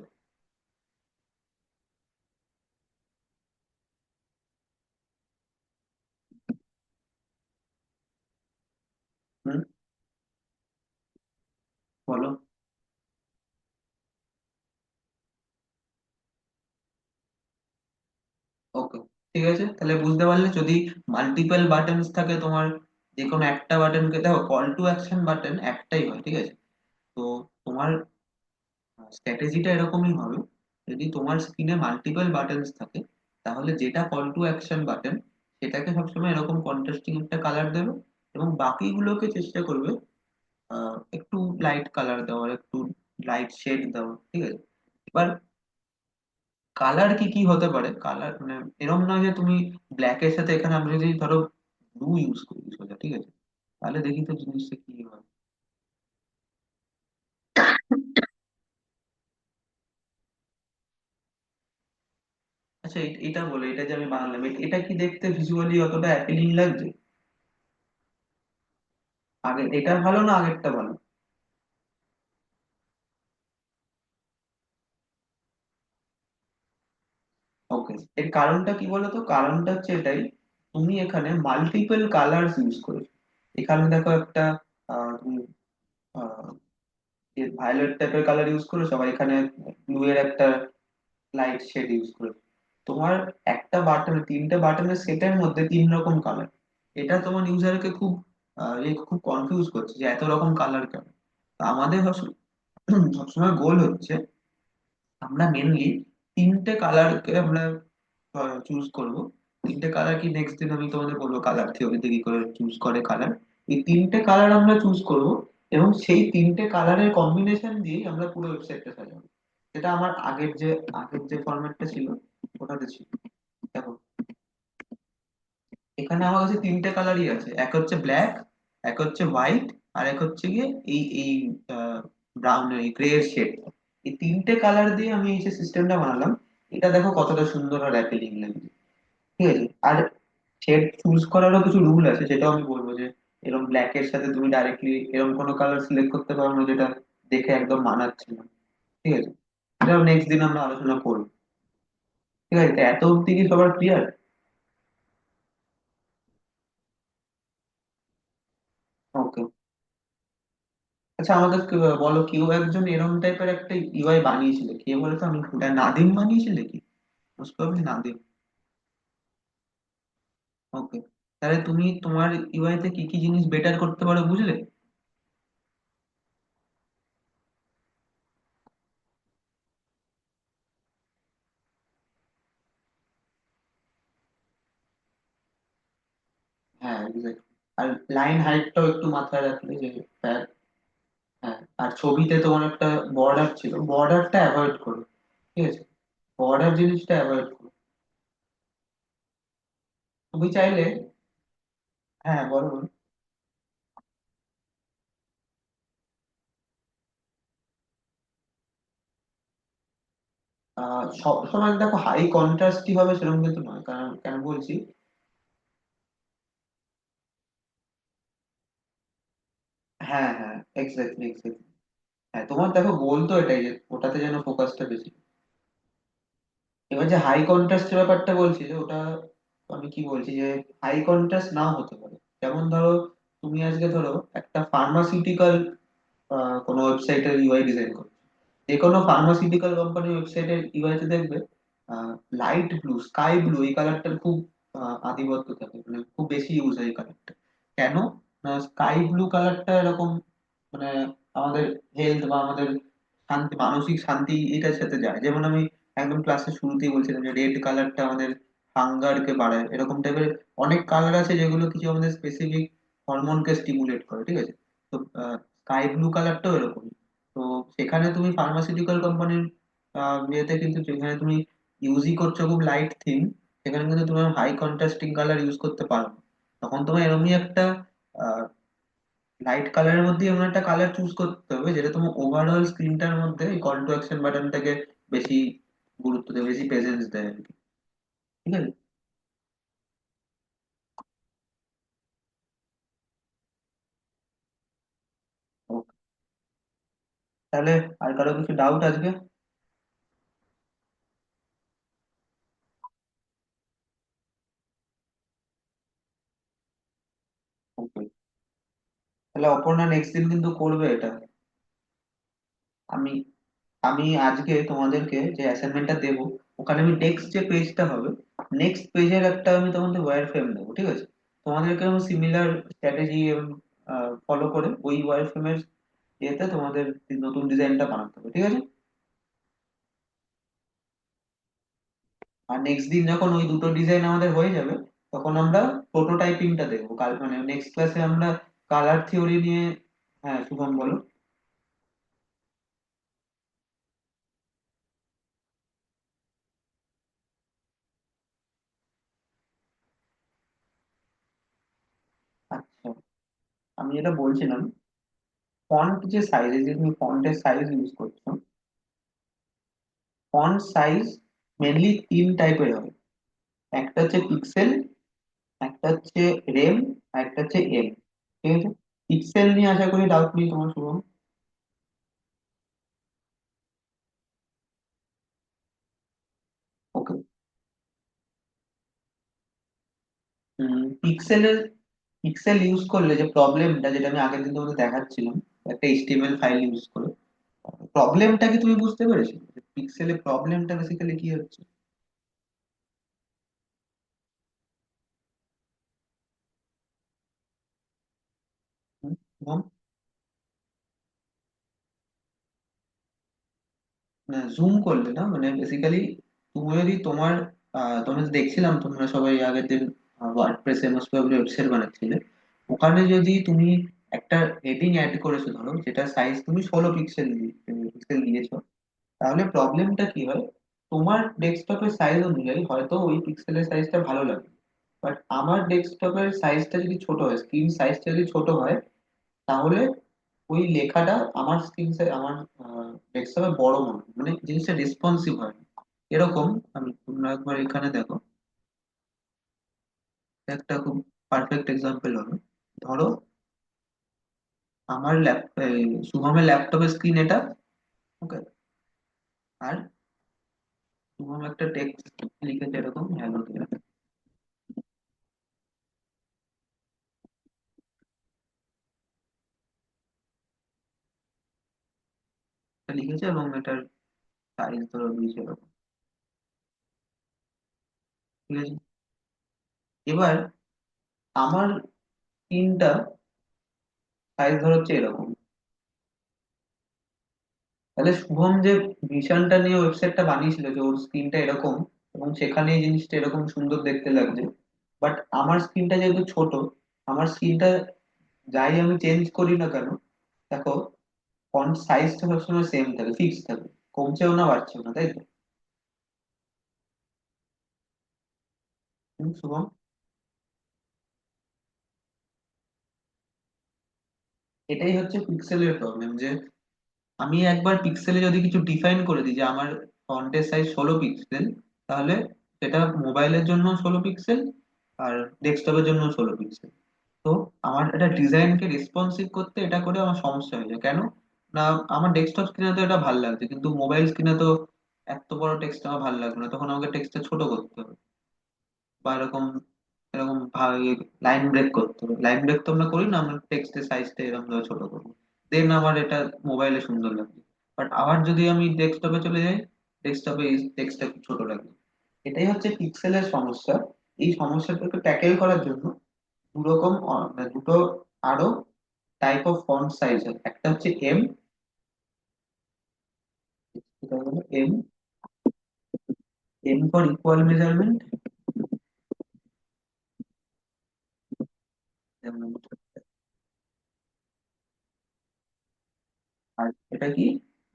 হুম, বলো। ওকে, ঠিক আছে, তাহলে বুঝতে পারলে যদি মাল্টিপল বাটনস থাকে তোমার, যে কোনো একটা বাটনকে, দেখো কল টু অ্যাকশন বাটন একটাই হয়। ঠিক আছে, তো তোমার স্ট্র্যাটেজিটা এরকমই হবে, যদি তোমার স্ক্রিনে মাল্টিপল বাটনস থাকে, তাহলে যেটা কল টু অ্যাকশন বাটন সেটাকে সবসময় এরকম কন্ট্রাস্টিং একটা কালার দেবে, এবং বাকিগুলোকে চেষ্টা করবে একটু লাইট কালার দেওয়ার, একটু লাইট শেড দেওয়ার, ঠিক আছে? এবার কালার কি কি হতে পারে, কালার মানে এরকম নয় যে তুমি ব্ল্যাকের সাথে, এখানে আমি যদি ধরো ব্লু ইউজ করি সোজা, ঠিক আছে, তাহলে দেখি তো জিনিসটা কি হয়। আচ্ছা, এটা বলে, এটা যে আমি বানালাম, এটা কি দেখতে ভিজুয়ালি অতটা অ্যাপিলিং লাগছে? আগে এটা ভালো না আগেরটা ভালো? ওকে, এর কারণটা কি বলতো, কারণটা হচ্ছে এটাই, তুমি এখানে মাল্টিপল কালার্স ইউজ করেছো। এখানে দেখো একটা তুমি ভায়োলেট টাইপের কালার ইউজ করেছো, আবার এখানে ব্লু এর একটা লাইট শেড ইউজ করেছো। তোমার একটা বাটন, তিনটে বাটনের সেটের মধ্যে তিন রকম কালার, এটা তোমার ইউজারকে খুব খুব কনফিউজ করছে যে এত রকম কালার কেন। তো আমাদের সবসময় গোল হচ্ছে, আমরা মেনলি তিনটে কালারকে আমরা চুজ করব। তিনটে কালার কি, নেক্সট দিন আমি তোমাদের বলবো কালার থিওরিতে কি করে চুজ করে কালার। এই তিনটে কালার আমরা চুজ করব, এবং সেই তিনটে কালারের কম্বিনেশন দিয়ে আমরা পুরো ওয়েবসাইটটা সাজাবো। সেটা আমার আগের যে ফরম্যাটটা ছিল ওটাতে ছিল। দেখো, এখানে আমার কাছে তিনটে কালারই আছে, এক হচ্ছে ব্ল্যাক, এক হচ্ছে হোয়াইট, আর এক হচ্ছে গিয়ে এই ব্রাউন, এই গ্রে এর শেড। এই তিনটে কালার দিয়ে আমি এই যে সিস্টেমটা বানালাম, এটা দেখো কতটা সুন্দর আর অ্যাপিলিং লাগছে, ঠিক আছে? আর শেড চুজ করারও কিছু রুল আছে, সেটাও আমি বলবো, যে এরকম ব্ল্যাক এর সাথে তুমি ডাইরেক্টলি এরকম কোনো কালার সিলেক্ট করতে পারো না যেটা দেখে একদম মানাচ্ছে না, ঠিক আছে? এটা নেক্সট দিন আমরা আলোচনা করবো, ঠিক আছে? তো এত অব্দি কি সবার ক্লিয়ার? ওকে। আচ্ছা, আমাদের বলো, কেউ একজন এরকম টাইপের একটা ইউআই বানিয়েছিল, কে বলে তো, আমি ওটা নাদিম বানিয়েছিল কি? Most probably Nadim. ওকে, তাহলে তুমি তোমার ইউআই তে কি কি জিনিস বেটার করতে পারো, বুঝলে? হ্যাঁ, exactly। আর লাইন হাইটটাও একটু মাথায় রাখলে যে হ্যাঁ, আর ছবিতে তোমার একটা বর্ডার ছিল, বর্ডারটা অ্যাভয়েড করো, ঠিক আছে? বর্ডার জিনিসটা অ্যাভয়েড করো। তুমি চাইলে, হ্যাঁ বলো বলো। সব সময় দেখো হাই কন্ট্রাস্টই হবে সেরকম কিন্তু নয়, কারণ কেন বলছি, হ্যাঁ হ্যাঁ, এক্স্যাক্টলি এক্স্যাক্টলি। হ্যাঁ, তোমার দেখো গোল তো এটাই যে ওটাতে যেন ফোকাসটা বেশি। এবার যে হাই কন্ট্রাস্টের ব্যাপারটা বলছি, যে ওটা আমি কি বলছি, যে হাই কন্ট্রাস্ট নাও হতে পারে। যেমন ধরো, তুমি আজকে ধরো একটা ফার্মাসিউটিক্যাল কোনো ওয়েবসাইটের ইউআই ডিজাইন করছো, যে কোনো ফার্মাসিউটিক্যাল কোম্পানির ওয়েবসাইটের ইউআই তে দেখবে লাইট ব্লু, স্কাই ব্লু, এই কালারটার খুব আধিপত্য থাকে, মানে খুব বেশি ইউজ হয় এই কালারটা। কেন? স্কাই ব্লু কালারটা এরকম, মানে আমাদের হেলথ বা আমাদের শান্তি, মানসিক শান্তি এটার সাথে যায়। যেমন আমি একদম ক্লাসের শুরুতেই বলছিলাম যে রেড কালারটা আমাদের হাঙ্গারকে বাড়ায়, এরকম টাইপের অনেক কালার আছে যেগুলো কিছু আমাদের স্পেসিফিক হরমোনকে স্টিমুলেট করে, ঠিক আছে? তো স্কাই ব্লু কালারটাও এরকম। তো সেখানে তুমি ফার্মাসিউটিক্যাল কোম্পানির ইয়েতে কিন্তু, যেখানে তুমি ইউজই করছো খুব লাইট থিম, সেখানে কিন্তু তুমি হাই কন্ট্রাস্টিং কালার ইউজ করতে পারো না। তখন তোমার এরকমই একটা লাইট কালারের মধ্যে এমন একটা কালার চুজ করতে হবে যেটা তোমার ওভারঅল স্ক্রিনটার মধ্যে এই কল টু অ্যাকশন বাটনটাকে বেশি গুরুত্ব দেয়, বেশি প্রেজেন্স দেয় আর কি, ঠিক আছে? Okay, তাহলে আর কারো কিছু ডাউট আজকে? ওকে, তাহলে অপর্ণা নেক্সট দিন কিন্তু করবে এটা। আমি আমি আজকে তোমাদেরকে যে অ্যাসাইনমেন্টটা দেবো, ওখানে আমি নেক্সট যে পেজটা হবে, নেক্সট পেজের একটা আমি তোমাদের ওয়্যার ফ্রেম দেবো, ঠিক আছে? তোমাদেরকে সিমিলার স্ট্র্যাটেজি ফলো করে ওই ওয়্যার ফ্রেমের এতে তোমাদের নতুন ডিজাইনটা বানাতে হবে, ঠিক আছে? আর নেক্সট দিন যখন ওই দুটো ডিজাইন আমাদের হয়ে যাবে, তখন আমরা প্রোটোটাইপিংটা দেখবো কাল, মানে নেক্সট ক্লাসে আমরা কালার থিওরি নিয়ে। হ্যাঁ, শুভম বলো। আচ্ছা, আমি যেটা বলছিলাম, ফন্ট যে সাইজ, যে তুমি ফন্টের সাইজ ইউজ করছো, ফন্ট সাইজ মেনলি তিন টাইপের হয়। একটা হচ্ছে পিক্সেল, একটা হচ্ছে রেম, আর একটা হচ্ছে এম। ঠিক আছে? পিক্সেল নিয়ে আশা করি ডাউট নেই তোমার, শুভম। ওকে। পিক্সেলের, পিক্সেল ইউজ করলে যে প্রবলেমটা, যেটা আমি আগের দিন তোমাদের দেখাচ্ছিলাম একটা এইচটিএমএল ফাইল ইউজ করে, প্রবলেমটা কি তুমি বুঝতে পেরেছো? পিক্সেলের প্রবলেমটা বেসিক্যালি কি হচ্ছে? হুম, না, জুম করলে না, মানে বেসিক্যালি তুমি যদি তোমার তুমি তো দেখছিলাম তোমরা সবাই আগের দিন ওয়ার্ডপ্রেসে মোস্ট প্রবাবলি ওয়েবসাইট বানাচ্ছিলে, ওখানে যদি তুমি একটা হেডিং অ্যাড করেছো, ধরো যেটা সাইজ তুমি 16 পিক্সেল পিক্সেল দিয়েছো, তাহলে প্রবলেমটা কি হয়, তোমার ডেস্কটপের সাইজ অনুযায়ী হয়তো ওই পিক্সেলের সাইজটা ভালো লাগে, বাট আমার ডেস্কটপের সাইজটা যদি ছোট হয়, স্ক্রিন সাইজটা যদি ছোট হয়, তাহলে ওই লেখাটা আমার স্ক্রিন আমার ডেস্কটপে বড় মনে হয়। মানে জিনিসটা রেসপন্সিভ হয় না। এরকম, আমি তোমরা একবার এখানে দেখো, একটা খুব পারফেক্ট এক্সাম্পল হলো, ধরো আমার শুভমের ল্যাপটপের স্ক্রিন এটা, ওকে, আর শুভম একটা টেক্সট লিখেছে এরকম হ্যালো, লিখেছে এবং এটার সাইজ ধরো দিয়েছে এরকম। ঠিক আছে? এবার আমার স্ক্রিনটা সাইজ ধরো হচ্ছে এরকম, তাহলে শুভম যে ভিশনটা নিয়ে ওয়েবসাইটটা বানিয়েছিল যে ওর স্ক্রিনটা এরকম এবং সেখানে এই জিনিসটা এরকম সুন্দর দেখতে লাগছে, বাট আমার স্ক্রিনটা যেহেতু ছোট, আমার স্ক্রিনটা যাই আমি চেঞ্জ করি না কেন, দেখো ফন্ট সাইজটা সবসময় সেম থাকে, ফিক্স থাকে, কমছেও না বাড়ছেও না, তাই তো? শুভম, এটাই হচ্ছে পিক্সেলের প্রবলেম, যে আমি একবার পিক্সেলে যদি কিছু ডিফাইন করে দিই যে আমার ফন্টের সাইজ 16 পিক্সেল, তাহলে সেটা মোবাইলের জন্য 16 পিক্সেল আর ডেস্কটপের জন্য 16 পিক্সেল। তো আমার এটা ডিজাইনকে রেসপন্সিভ করতে এটা করে আমার সমস্যা হয়ে যায় কেন না, আমার ডেস্কটপ স্ক্রিনে তো এটা ভালো লাগছে, কিন্তু মোবাইল স্ক্রিনে তো এত বড় টেক্সট আমার ভালো লাগবে না, তখন আমাকে টেক্সটটা ছোট করতে হবে, বা এরকম এরকম লাইন ব্রেক করতে হবে। লাইন ব্রেক তো আমরা করি না, আমরা টেক্সটের সাইজটা এরকম ভাবে ছোট করবো, দেন আমার এটা মোবাইলে সুন্দর লাগবে। বাট আবার যদি আমি ডেস্কটপে চলে যাই, ডেস্কটপে এই টেক্সটটা খুব ছোট লাগবে। এটাই হচ্ছে পিক্সেলের সমস্যা। এই সমস্যাটাকে ট্যাকেল করার জন্য দু রকম মানে দুটো আরো টাইপ অফ ফন্ট সাইজ হয়। একটা হচ্ছে এম, এটা হলো M, M for equal measurement, আর এটা কি,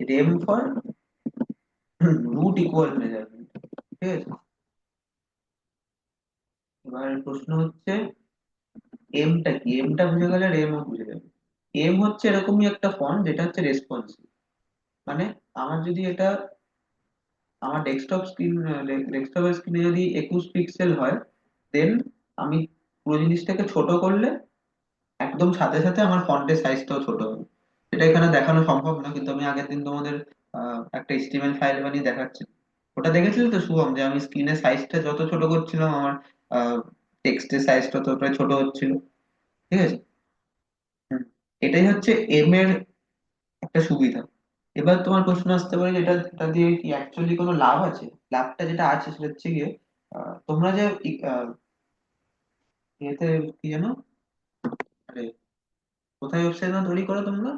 REM for root equal measurement. ঠিক আছে? এবার প্রশ্ন হচ্ছে এমটা কি, এমটা বুঝে গেলে রেমও বুঝে যাবে। এম হচ্ছে এরকমই একটা ফন্ট যেটা হচ্ছে রেসপন্সিভ, মানে আমার যদি এটা, আমার ডেস্কটপের স্ক্রিনে যদি 21 পিক্সেল হয়, দেন আমি পুরো জিনিসটাকে ছোট করলে একদম সাথে সাথে আমার ফন্টের সাইজটাও ছোট হবে। এটা এখানে দেখানো সম্ভব না, কিন্তু আমি আগের দিন তোমাদের একটা এইচটিএমএল ফাইল বানিয়ে দেখাচ্ছি। ওটা দেখেছিলে তো শুভম, যে আমি স্ক্রিনের সাইজটা যত ছোট করছিলাম আমার টেক্সটের সাইজটা ততটাই ছোট হচ্ছিল। ঠিক আছে? হুম। এটাই হচ্ছে এম এর একটা সুবিধা। এবার তোমার প্রশ্ন আসতে পারে যে এটা দিয়ে কি অ্যাকচুয়ালি কোনো লাভ আছে? লাভটা যেটা আছে সেটা হচ্ছে গিয়ে, তোমরা যে এতে কি জানো, আরে কোথায় ওয়েবসাইট তৈরি করো তোমরা?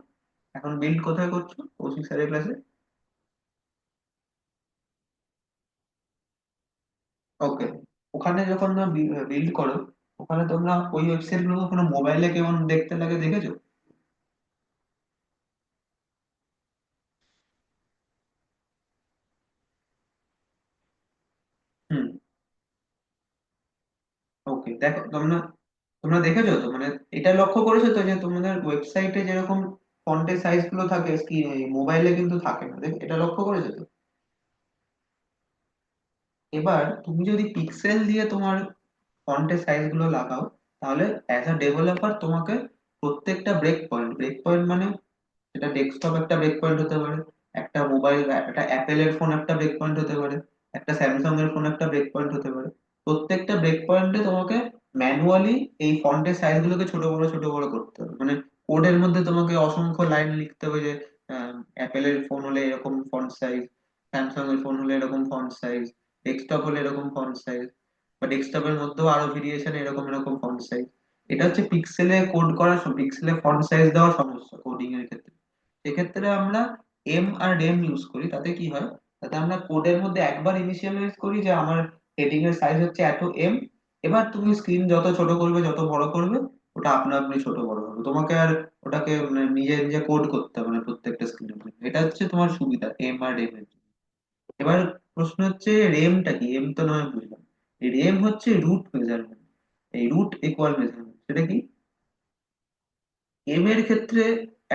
এখন বিল্ড কোথায় করছো, কৌশিক স্যারের ক্লাসে? ওকে। ওখানে যখন বিল্ড করো, ওখানে তোমরা ওই ওয়েবসাইট গুলো কোনো মোবাইলে কেমন দেখতে লাগে দেখেছো? হুম। ওকে, দেখো তোমরা, তোমরা দেখেছো তো মানে এটা লক্ষ্য করেছো তো যে তোমাদের ওয়েবসাইটে যেরকম ফন্টের সাইজ গুলো থাকে কি মোবাইলে কিন্তু থাকে না, এটা লক্ষ্য করেছো তো? এবার তুমি যদি পিক্সেল দিয়ে তোমার ফন্টের সাইজ গুলো লাগাও, তাহলে অ্যাজ আ ডেভেলপার তোমাকে প্রত্যেকটা ব্রেক পয়েন্ট মানে সেটা ডেস্কটপ একটা ব্রেক পয়েন্ট হতে পারে, একটা মোবাইল, একটা অ্যাপেলের ফোন একটা ব্রেক পয়েন্ট হতে পারে, একটা স্যামসাং এর ফোন একটা ব্রেক পয়েন্ট হতে পারে। প্রত্যেকটা ব্রেক পয়েন্টে তোমাকে ম্যানুয়ালি এই ফন্টের সাইজ গুলোকে ছোট বড় করতে হবে। মানে কোডের মধ্যে তোমাকে অসংখ্য লাইন লিখতে হবে যে অ্যাপেলের ফোন হলে এরকম ফন্ট সাইজ, স্যামসাং এর ফোন হলে এরকম ফন্ট সাইজ, ডেস্কটপ হলে এরকম ফন্ট সাইজ, বা ডেস্কটপের মধ্যেও আরো ভেরিয়েশন এরকম এরকম ফন্ট সাইজ। এটা হচ্ছে পিক্সেলে কোড করার, পিক্সেলে ফন্ট সাইজ দেওয়ার সমস্যা কোডিং এর ক্ষেত্রে। সেক্ষেত্রে আমরা এম আর ডেম ইউজ করি, তাতে কি হয়, তাতে আমরা কোডের মধ্যে একবার ইনিশিয়ালাইজ করি যে আমার হেডিং এর সাইজ হচ্ছে এত এম। এবার তুমি স্ক্রিন যত ছোট করবে যত বড় করবে, ওটা আপনা আপনি ছোট বড় হবে, তোমাকে আর ওটাকে মানে নিজে নিজে কোড করতে হবে না প্রত্যেকটা স্ক্রিনের জন্য। এটা হচ্ছে তোমার সুবিধা এম আর ডেম এর জন্য। এবার প্রশ্ন হচ্ছে রেমটা কি? এম তো নয় বুঝলাম, রেম হচ্ছে রুট মেজারমেন্ট, এই রুট ইকুয়াল মেজারমেন্ট, সেটা কি? এম এর ক্ষেত্রে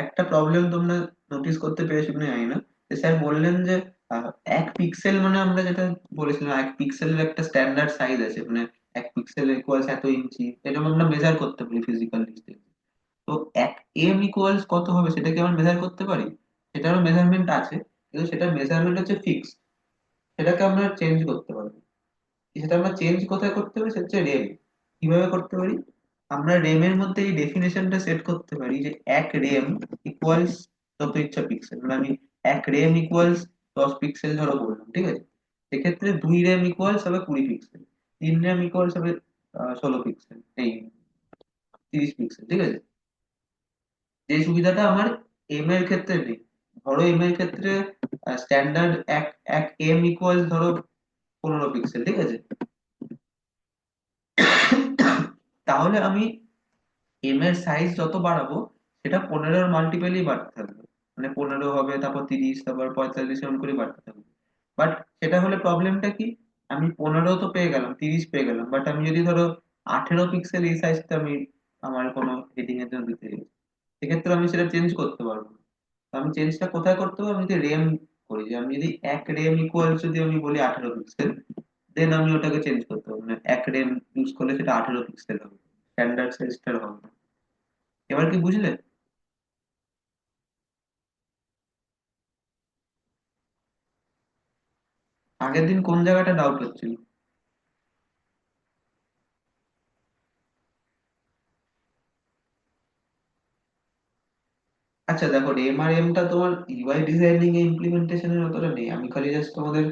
একটা প্রবলেম তোমরা নোটিস করতে পেরেছো কিনা জানি না, যে স্যার বললেন যে আহ, এক পিক্সেল মানে আমরা যেটা বলেছিলাম এক পিক্সেলের একটা স্ট্যান্ডার্ড সাইজ আছে, মানে এক পিক্সেল ইকুয়ালস এত ইঞ্চি, এটা আমরা মেজার করতে পারি ফিজিক্যাল ডিস্টেন্স। তো এক এম ইকুয়ালস কত হবে সেটা কি আমরা মেজার করতে পারি? সেটারও মেজারমেন্ট আছে, কিন্তু সেটার মেজারমেন্ট হচ্ছে ফিক্স, সেটাকে আমরা চেঞ্জ করতে পারি। সেটা আমরা চেঞ্জ কোথায় করতে পারি, সেটা হচ্ছে রেম। কিভাবে করতে পারি? আমরা রেম এর মধ্যে এই ডেফিনেশনটা সেট করতে পারি যে এক রেম ইকুয়ালস যত ইচ্ছা পিক্সেল, মানে আমি এক রেম ইকুয়ালস 10 পিক্সেল ধরো বললাম, ঠিক আছে? সেক্ষেত্রে 2 রেম ইকুয়ালস হবে 20 পিক্সেল, 3 রেম ইকুয়ালস হবে 16 পিক্সেল, এই 30 পিক্সেল, ঠিক আছে? যে সুবিধাটা আমার এম এর ক্ষেত্রে নেই। ধরো এম এর ক্ষেত্রে স্ট্যান্ডার্ড এক এক এম ইকুয়ালস ধরো 15 পিক্সেল, ঠিক আছে? তাহলে আমি এম এর সাইজ যত বাড়াবো, সেটা 15-এর মাল্টিপেলই বাড়তে থাকবে। মানে 15 হবে, তারপর 30, তারপর 45, এমন করে বাড়তে থাকবে। বাট সেটা হলে প্রবলেমটা কি, আমি 15 তো পেয়ে গেলাম, 30 পেয়ে গেলাম, বাট আমি যদি ধরো 18 পিক্সেল এই সাইজটা আমি আমার কোনো হেডিং এর জন্য দিতে চাই, সেক্ষেত্রে আমি সেটা চেঞ্জ করতে পারবো না। তো আমি চেঞ্জটা কোথায় করতে পারবো? আমি যদি রেম করি, যে আমি যদি এক রেম ইকুয়াল যদি আমি বলি 18 পিক্সেল, দেন আমি ওটাকে চেঞ্জ করতে পারবো, মানে এক রেম ইউজ করলে সেটা 18 পিক্সেল হবে, স্ট্যান্ডার্ড সাইজটার হবে না। এবার কি বুঝলে? আগের দিন কোন জায়গাটা ডাউট হচ্ছিল? আচ্ছা দেখো, এমআরএমটা তোমার ইউআই ডিজাইনিং এ ইমপ্লিমেন্টেশনের অতটা নেই। আমি খালি জাস্ট তোমাদের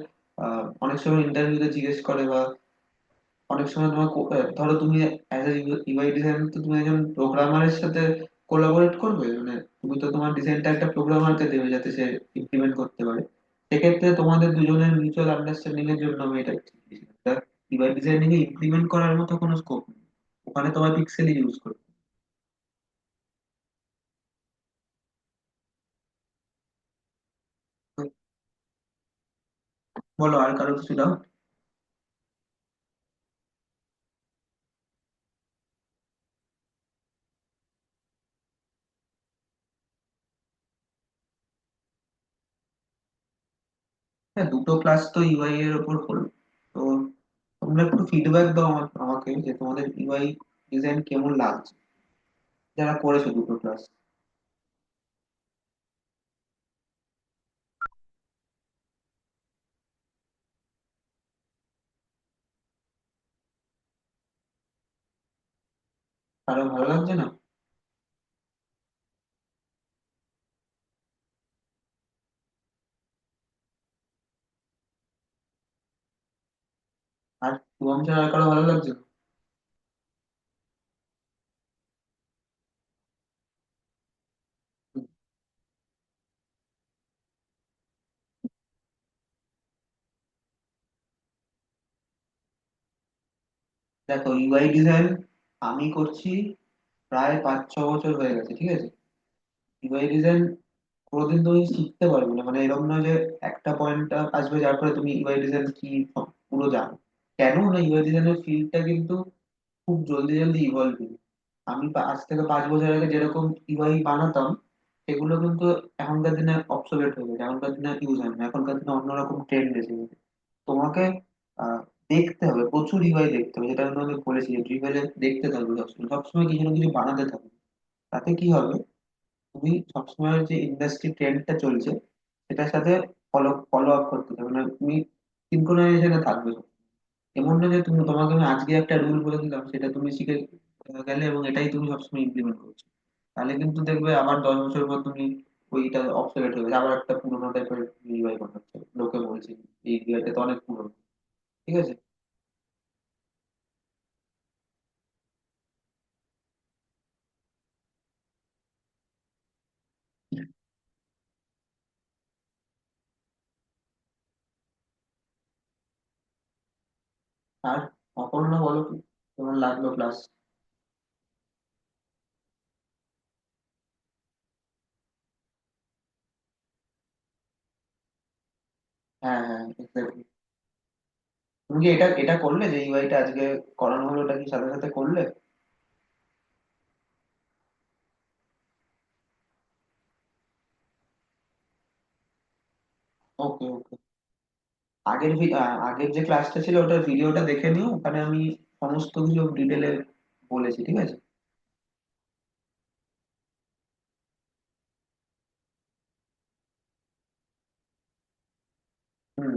অনেক সময় ইন্টারভিউতে জিজ্ঞেস করে, বা অনেক সময় তোমার ধরো তুমি অ্যাজ এ ইউআই ডিজাইনার তো তুমি একজন প্রোগ্রামারের সাথে কোলাবোরেট করবে, মানে তুমি তো তোমার ডিজাইনটা একটা প্রোগ্রামারকে দেবে যাতে সে ইমপ্লিমেন্ট করতে পারে। সেক্ষেত্রে তোমাদের দুজনের মিউচুয়াল আন্ডারস্ট্যান্ডিং এর জন্য আমি এটা ইউআই ডিজাইনিং এ ইমপ্লিমেন্ট করার মতো কোনো স্কোপ নেই, ওখানে তোমার পিক্সেলই ইউজ করবে। বলো আর কারো কিছু ডাউট? হ্যাঁ, দুটো ক্লাস তো ইউআই এর উপর হলো। তো তোমরা একটু ফিডব্যাক দাও আমাকে যে তোমাদের ইউআই ডিজাইন কেমন লাগছে, যারা করেছো দুটো ক্লাস। কারো ভালো লাগছে না? আর শুভম ছাড়া আর কারো ভালো লাগছে না? দেখো, ইউআই ডিজাইন আমি করছি প্রায় 5-6 বছর হয়ে গেছে, ঠিক আছে। ইউআই ডিজাইন কোনোদিন তুমি শিখতে পারবে না, মানে এরকম নয় যে একটা পয়েন্ট আসবে যার পরে তুমি ইউআই ডিজাইন কি পুরো জানো। কেন না, ইউআই ডিজাইনের ফিল্ডটা কিন্তু খুব জলদি জলদি ইভলভিং। আমি আজ থেকে 5 বছর আগে যেরকম ইউআই বানাতাম, সেগুলো কিন্তু এখনকার দিনে অবসোলেট হয়ে গেছে, এখনকার দিনে ইউজ হয় না, এখনকার দিনে অন্যরকম ট্রেন্ড এসে গেছে। তোমাকে আহ, দেখতে হবে, প্রচুর ইউআই দেখতে হবে, যেটা আমি তোমাকে বলেছি যে ড্রিভেলে দেখতে থাকবে সবসময়, সবসময় কিছু না কিছু বানাতে থাকবে। তাতে কি হবে, তুমি সবসময় যে ইন্ডাস্ট্রি ট্রেন্ডটা চলছে সেটার সাথে ফলো ফলো আপ করতে থাকবে, মানে তুমি সিনক্রোনাইজেশনে থাকবে। এমন না যে তোমাকে আমি আজকে একটা রুল বলে দিলাম, সেটা তুমি শিখে গেলে এবং এটাই তুমি সবসময় ইমপ্লিমেন্ট করছো। তাহলে কিন্তু দেখবে আবার 10 বছর পর তুমি ওইটা অবসলেট হয়ে গেছে, আবার একটা পুরোনো টাইপের ইউআই বানাচ্ছে, লোকে বলছে এই ইউআইটা তো অনেক পুরোনো। ঠিক আছে। আর অপর্ণা বলো কি, কেমন লাগলো ক্লাস? হ্যাঁ, হ্যাঁ, exactly। তুমি কি এটা এটা করলে যে ইউআইটা আজকে করানো হলো, ওটা কি সাথে সাথে করলে? ওকে, ওকে। আগের যে ক্লাসটা ছিল ওটার ভিডিওটা দেখে নিও, ওখানে আমি সমস্ত কিছু ডিটেলে বলেছি, ঠিক আছে। হুম।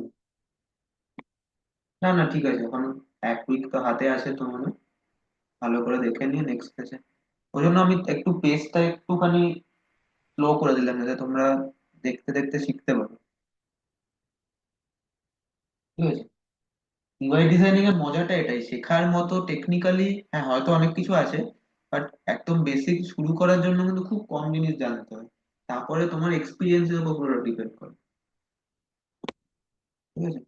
না, না, ঠিক আছে, এখন 1 উইক তো হাতে আছে, তো মানে ভালো করে দেখে নিয়ে নেক্সট ক্লাসে। ওই জন্য আমি একটু পেজটা একটুখানি স্লো করে দিলাম, যাতে তোমরা দেখতে দেখতে শিখতে পারো। ঠিক আছে। ইউআই ডিজাইনিং এর মজাটা এটাই, শেখার মতো টেকনিক্যালি হ্যাঁ হয়তো অনেক কিছু আছে, বাট একদম বেসিক শুরু করার জন্য কিন্তু খুব কম জিনিস জানতে হয়। তারপরে তোমার এক্সপিরিয়েন্সের উপর পুরো ডিপেন্ড করে। ঠিক আছে।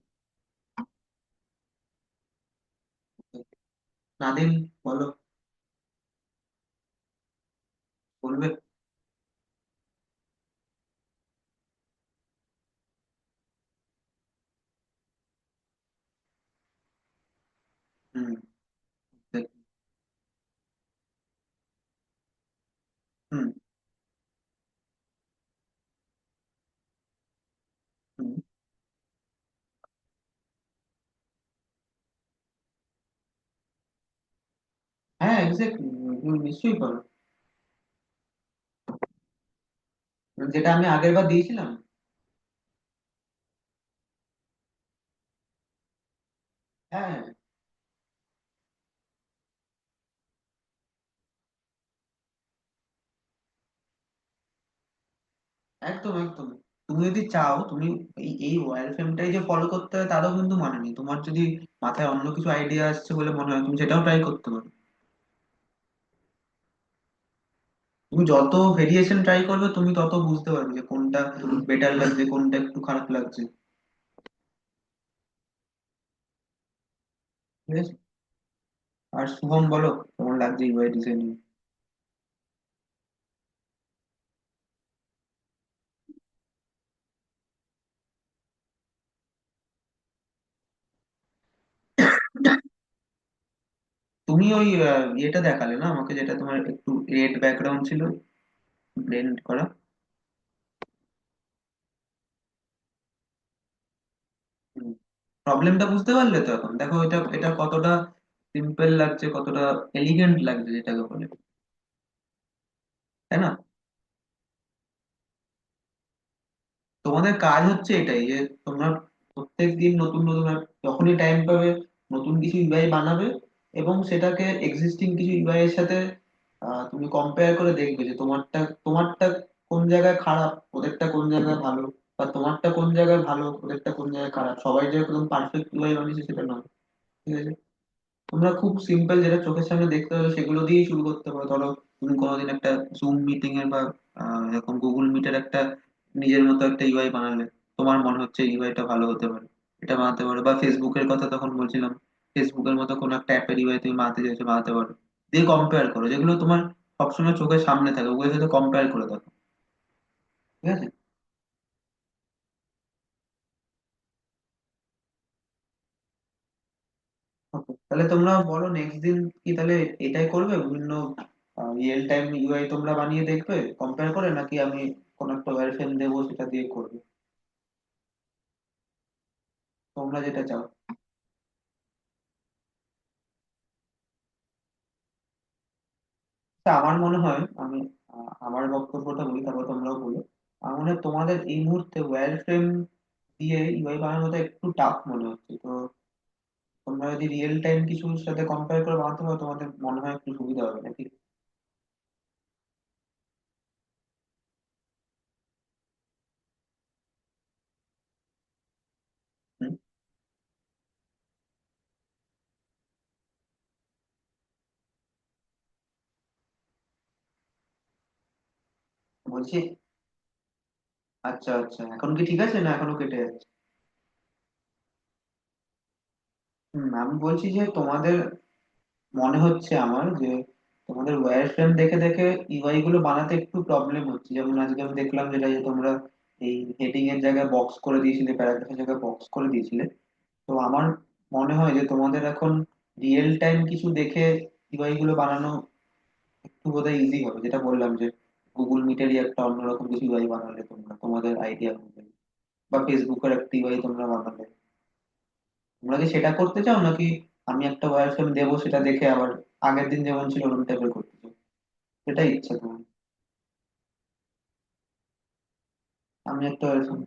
নাদিম, বলো, বলবে? হুম। দেখ- হুম। হুম। হ্যাঁ, এক্স্যাক্টলি। নিশ্চয়ই করো, যেটা আমি আগের বার দিয়েছিলাম। হ্যাঁ, একদম, একদম। তুমি যদি চাও, তুমি এই ওয়্যার ফ্রেমটাই যে ফলো করতে হবে তারও কিন্তু মানে নেই। তোমার যদি মাথায় অন্য কিছু আইডিয়া আসছে বলে মনে হয়, তুমি সেটাও ট্রাই করতে পারো। তুমি যত ভেরিয়েশন ট্রাই করবে তুমি তত বুঝতে পারবে যে কোনটা বেটার লাগছে, কোনটা একটু খারাপ লাগছে। ঠিক আছে। আর শুভম, বলো, কেমন লাগছে ইউআই ডিজাইনিং? তুমি ওই ইয়েটা দেখালে না আমাকে, যেটা তোমার একটু রেড ব্যাকগ্রাউন্ড ছিল, ব্লেন্ড করা। প্রবলেমটা বুঝতে পারলে তো? এখন দেখো এটা এটা কতটা সিম্পল লাগছে, কতটা এলিগেন্ট লাগছে, যেটাকে বলে, তাই না? তোমাদের কাজ হচ্ছে এটাই যে তোমরা প্রত্যেক দিন নতুন নতুন যখনই টাইম পাবে নতুন কিছু ইউআই বানাবে, এবং সেটাকে এক্সিস্টিং কিছু ইউআই এর সাথে তুমি কম্পেয়ার করে দেখবে যে তোমারটা তোমারটা কোন জায়গায় খারাপ, ওদেরটা কোন জায়গায় ভালো, বা তোমারটা কোন জায়গায় ভালো, ওদেরটা কোন জায়গায় খারাপ। সবাই যে একদম পারফেক্ট ইউআই বানিয়েছে সেটা নয়। ঠিক আছে। তোমরা খুব সিম্পল যেটা চোখের সামনে দেখতে হবে সেগুলো দিয়েই শুরু করতে পারো। ধরো তুমি কোনোদিন একটা জুম মিটিং এর বা এরকম গুগল মিটের একটা নিজের মতো একটা ইউআই বানালে, তোমার মনে হচ্ছে ইউআইটা ভালো হতে পারে, এটা বানাতে পারো। বা ফেসবুকের কথা তখন বলছিলাম, ফেসবুকের মতো কোনো একটা অ্যাপের ইউআই তুমি বানাতে চাইছো, বানাতে পারো। দিয়ে কম্পেয়ার করো, যেগুলো তোমার সবসময় চোখের সামনে থাকে ওগুলোর সাথে কম্পেয়ার করে দেখো। ঠিক আছে। Okay, তাহলে তোমরা বলো নেক্সট দিন কি তাহলে এটাই করবে, বিভিন্ন রিয়েল টাইম ইউআই তোমরা বানিয়ে দেখবে কম্পেয়ার করে, নাকি আমি কোনো একটা ওয়্যার ফ্রেম দেবো সেটা দিয়ে করবে? তোমরা যেটা চাও। তা আমার মনে হয়, আমি আমার বক্তব্যটা বলি, তারপর তোমরাও বলো। আমার মনে হয় তোমাদের এই মুহূর্তে ওয়্যার ফ্রেম দিয়ে ইউআই বানানোটা একটু টাফ মনে হচ্ছে। তো তোমরা যদি রিয়েল টাইম কিছুর সাথে কম্পেয়ার করে বানাতে পারো, তোমাদের মনে হয় একটু সুবিধা হবে নাকি? হুম। বলছি, আচ্ছা আচ্ছা, এখন কি ঠিক আছে না এখনো কেটে যাচ্ছে? আমি বলছি যে তোমাদের মনে হচ্ছে আমার যে তোমাদের ওয়্যার ফ্রেম দেখে দেখে ইউআই গুলো বানাতে একটু প্রবলেম হচ্ছে। যেমন আজকে আমি দেখলাম যেটা, যে তোমরা এই হেডিং এর জায়গায় বক্স করে দিয়েছিলে, প্যারাগ্রাফের জায়গায় বক্স করে দিয়েছিলে। তো আমার মনে হয় যে তোমাদের এখন রিয়েল টাইম কিছু দেখে ইউআই গুলো বানানো একটু বোধহয় ইজি হবে। যেটা বললাম যে গুগল মিটেরই একটা অন্যরকম কিছু ইউআই বানালে তোমরা তোমাদের আইডিয়া অনুযায়ী, বা ফেসবুকের একটা ইউআই তোমরা বানালে, তোমরা কি সেটা করতে চাও, নাকি আমি একটা ওয়্যার ফ্রেম দেবো সেটা দেখে আবার আগের দিন যেমন ছিল ওরকম টাইপের করতে চাও? সেটাই ইচ্ছা তোমার? আমি একটা ওয়্যার ফ্রেম।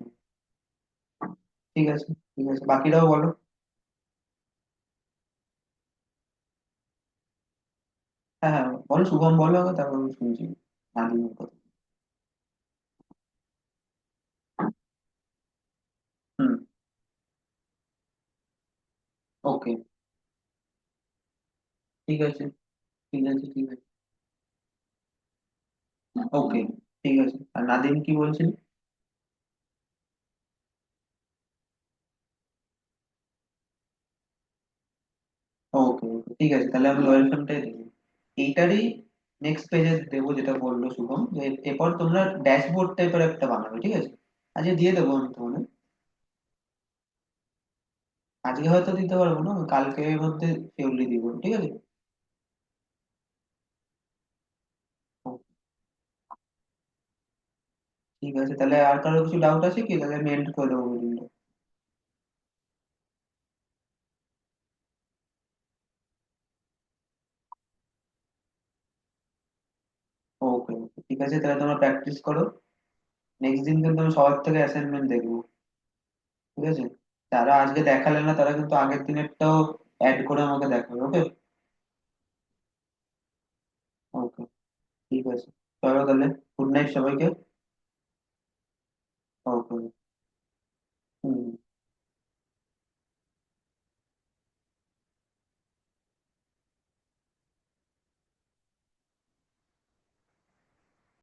ঠিক আছে, ঠিক আছে, বাকিরাও বলো। হ্যাঁ হ্যাঁ, বলো, শুভম বলো আগে, তারপর আমি শুনছি নাদিমের কথা। হুম। ওকে। ঠিক আছে, ঠিক আছে, ঠিক আছে। ওকে, ঠিক আছে। আর নাদিম কি বলছিল? ওকে ওকে, ঠিক আছে, তাহলে আমি ওয়েলকামটাই দেবো এইটারই। নেক্সট পেজে দেবো, যেটা বললো শুভম, যে এরপর তোমরা ড্যাশবোর্ড টাইপের একটা বানাবে, ঠিক আছে? আজকে দিয়ে দেবো আমি তোমাদের। আজকে হয়তো দিতে পারবো না, আমি কালকের মধ্যে শিওরলি দিব, ঠিক আছে? ও, ঠিক আছে, তাহলে আর কারো কিছু ডাউট আছে কি? তাহলে আমি এন্ড করে দেবো মিটিংটা। ওকে ওকে, ঠিক আছে, তাহলে তোমরা প্র্যাকটিস করো। নেক্সট দিন কিন্তু আমি সবার থেকে অ্যাসাইনমেন্ট দেখবো। ঠিক আছে? যারা আজকে দেখালে না তারা কিন্তু আগের দিনেরটাও অ্যাড করে আমাকে দেখাবে। ওকে। ওকে, ঠিক আছে। চলো তাহলে, গুড নাইট সবাইকে।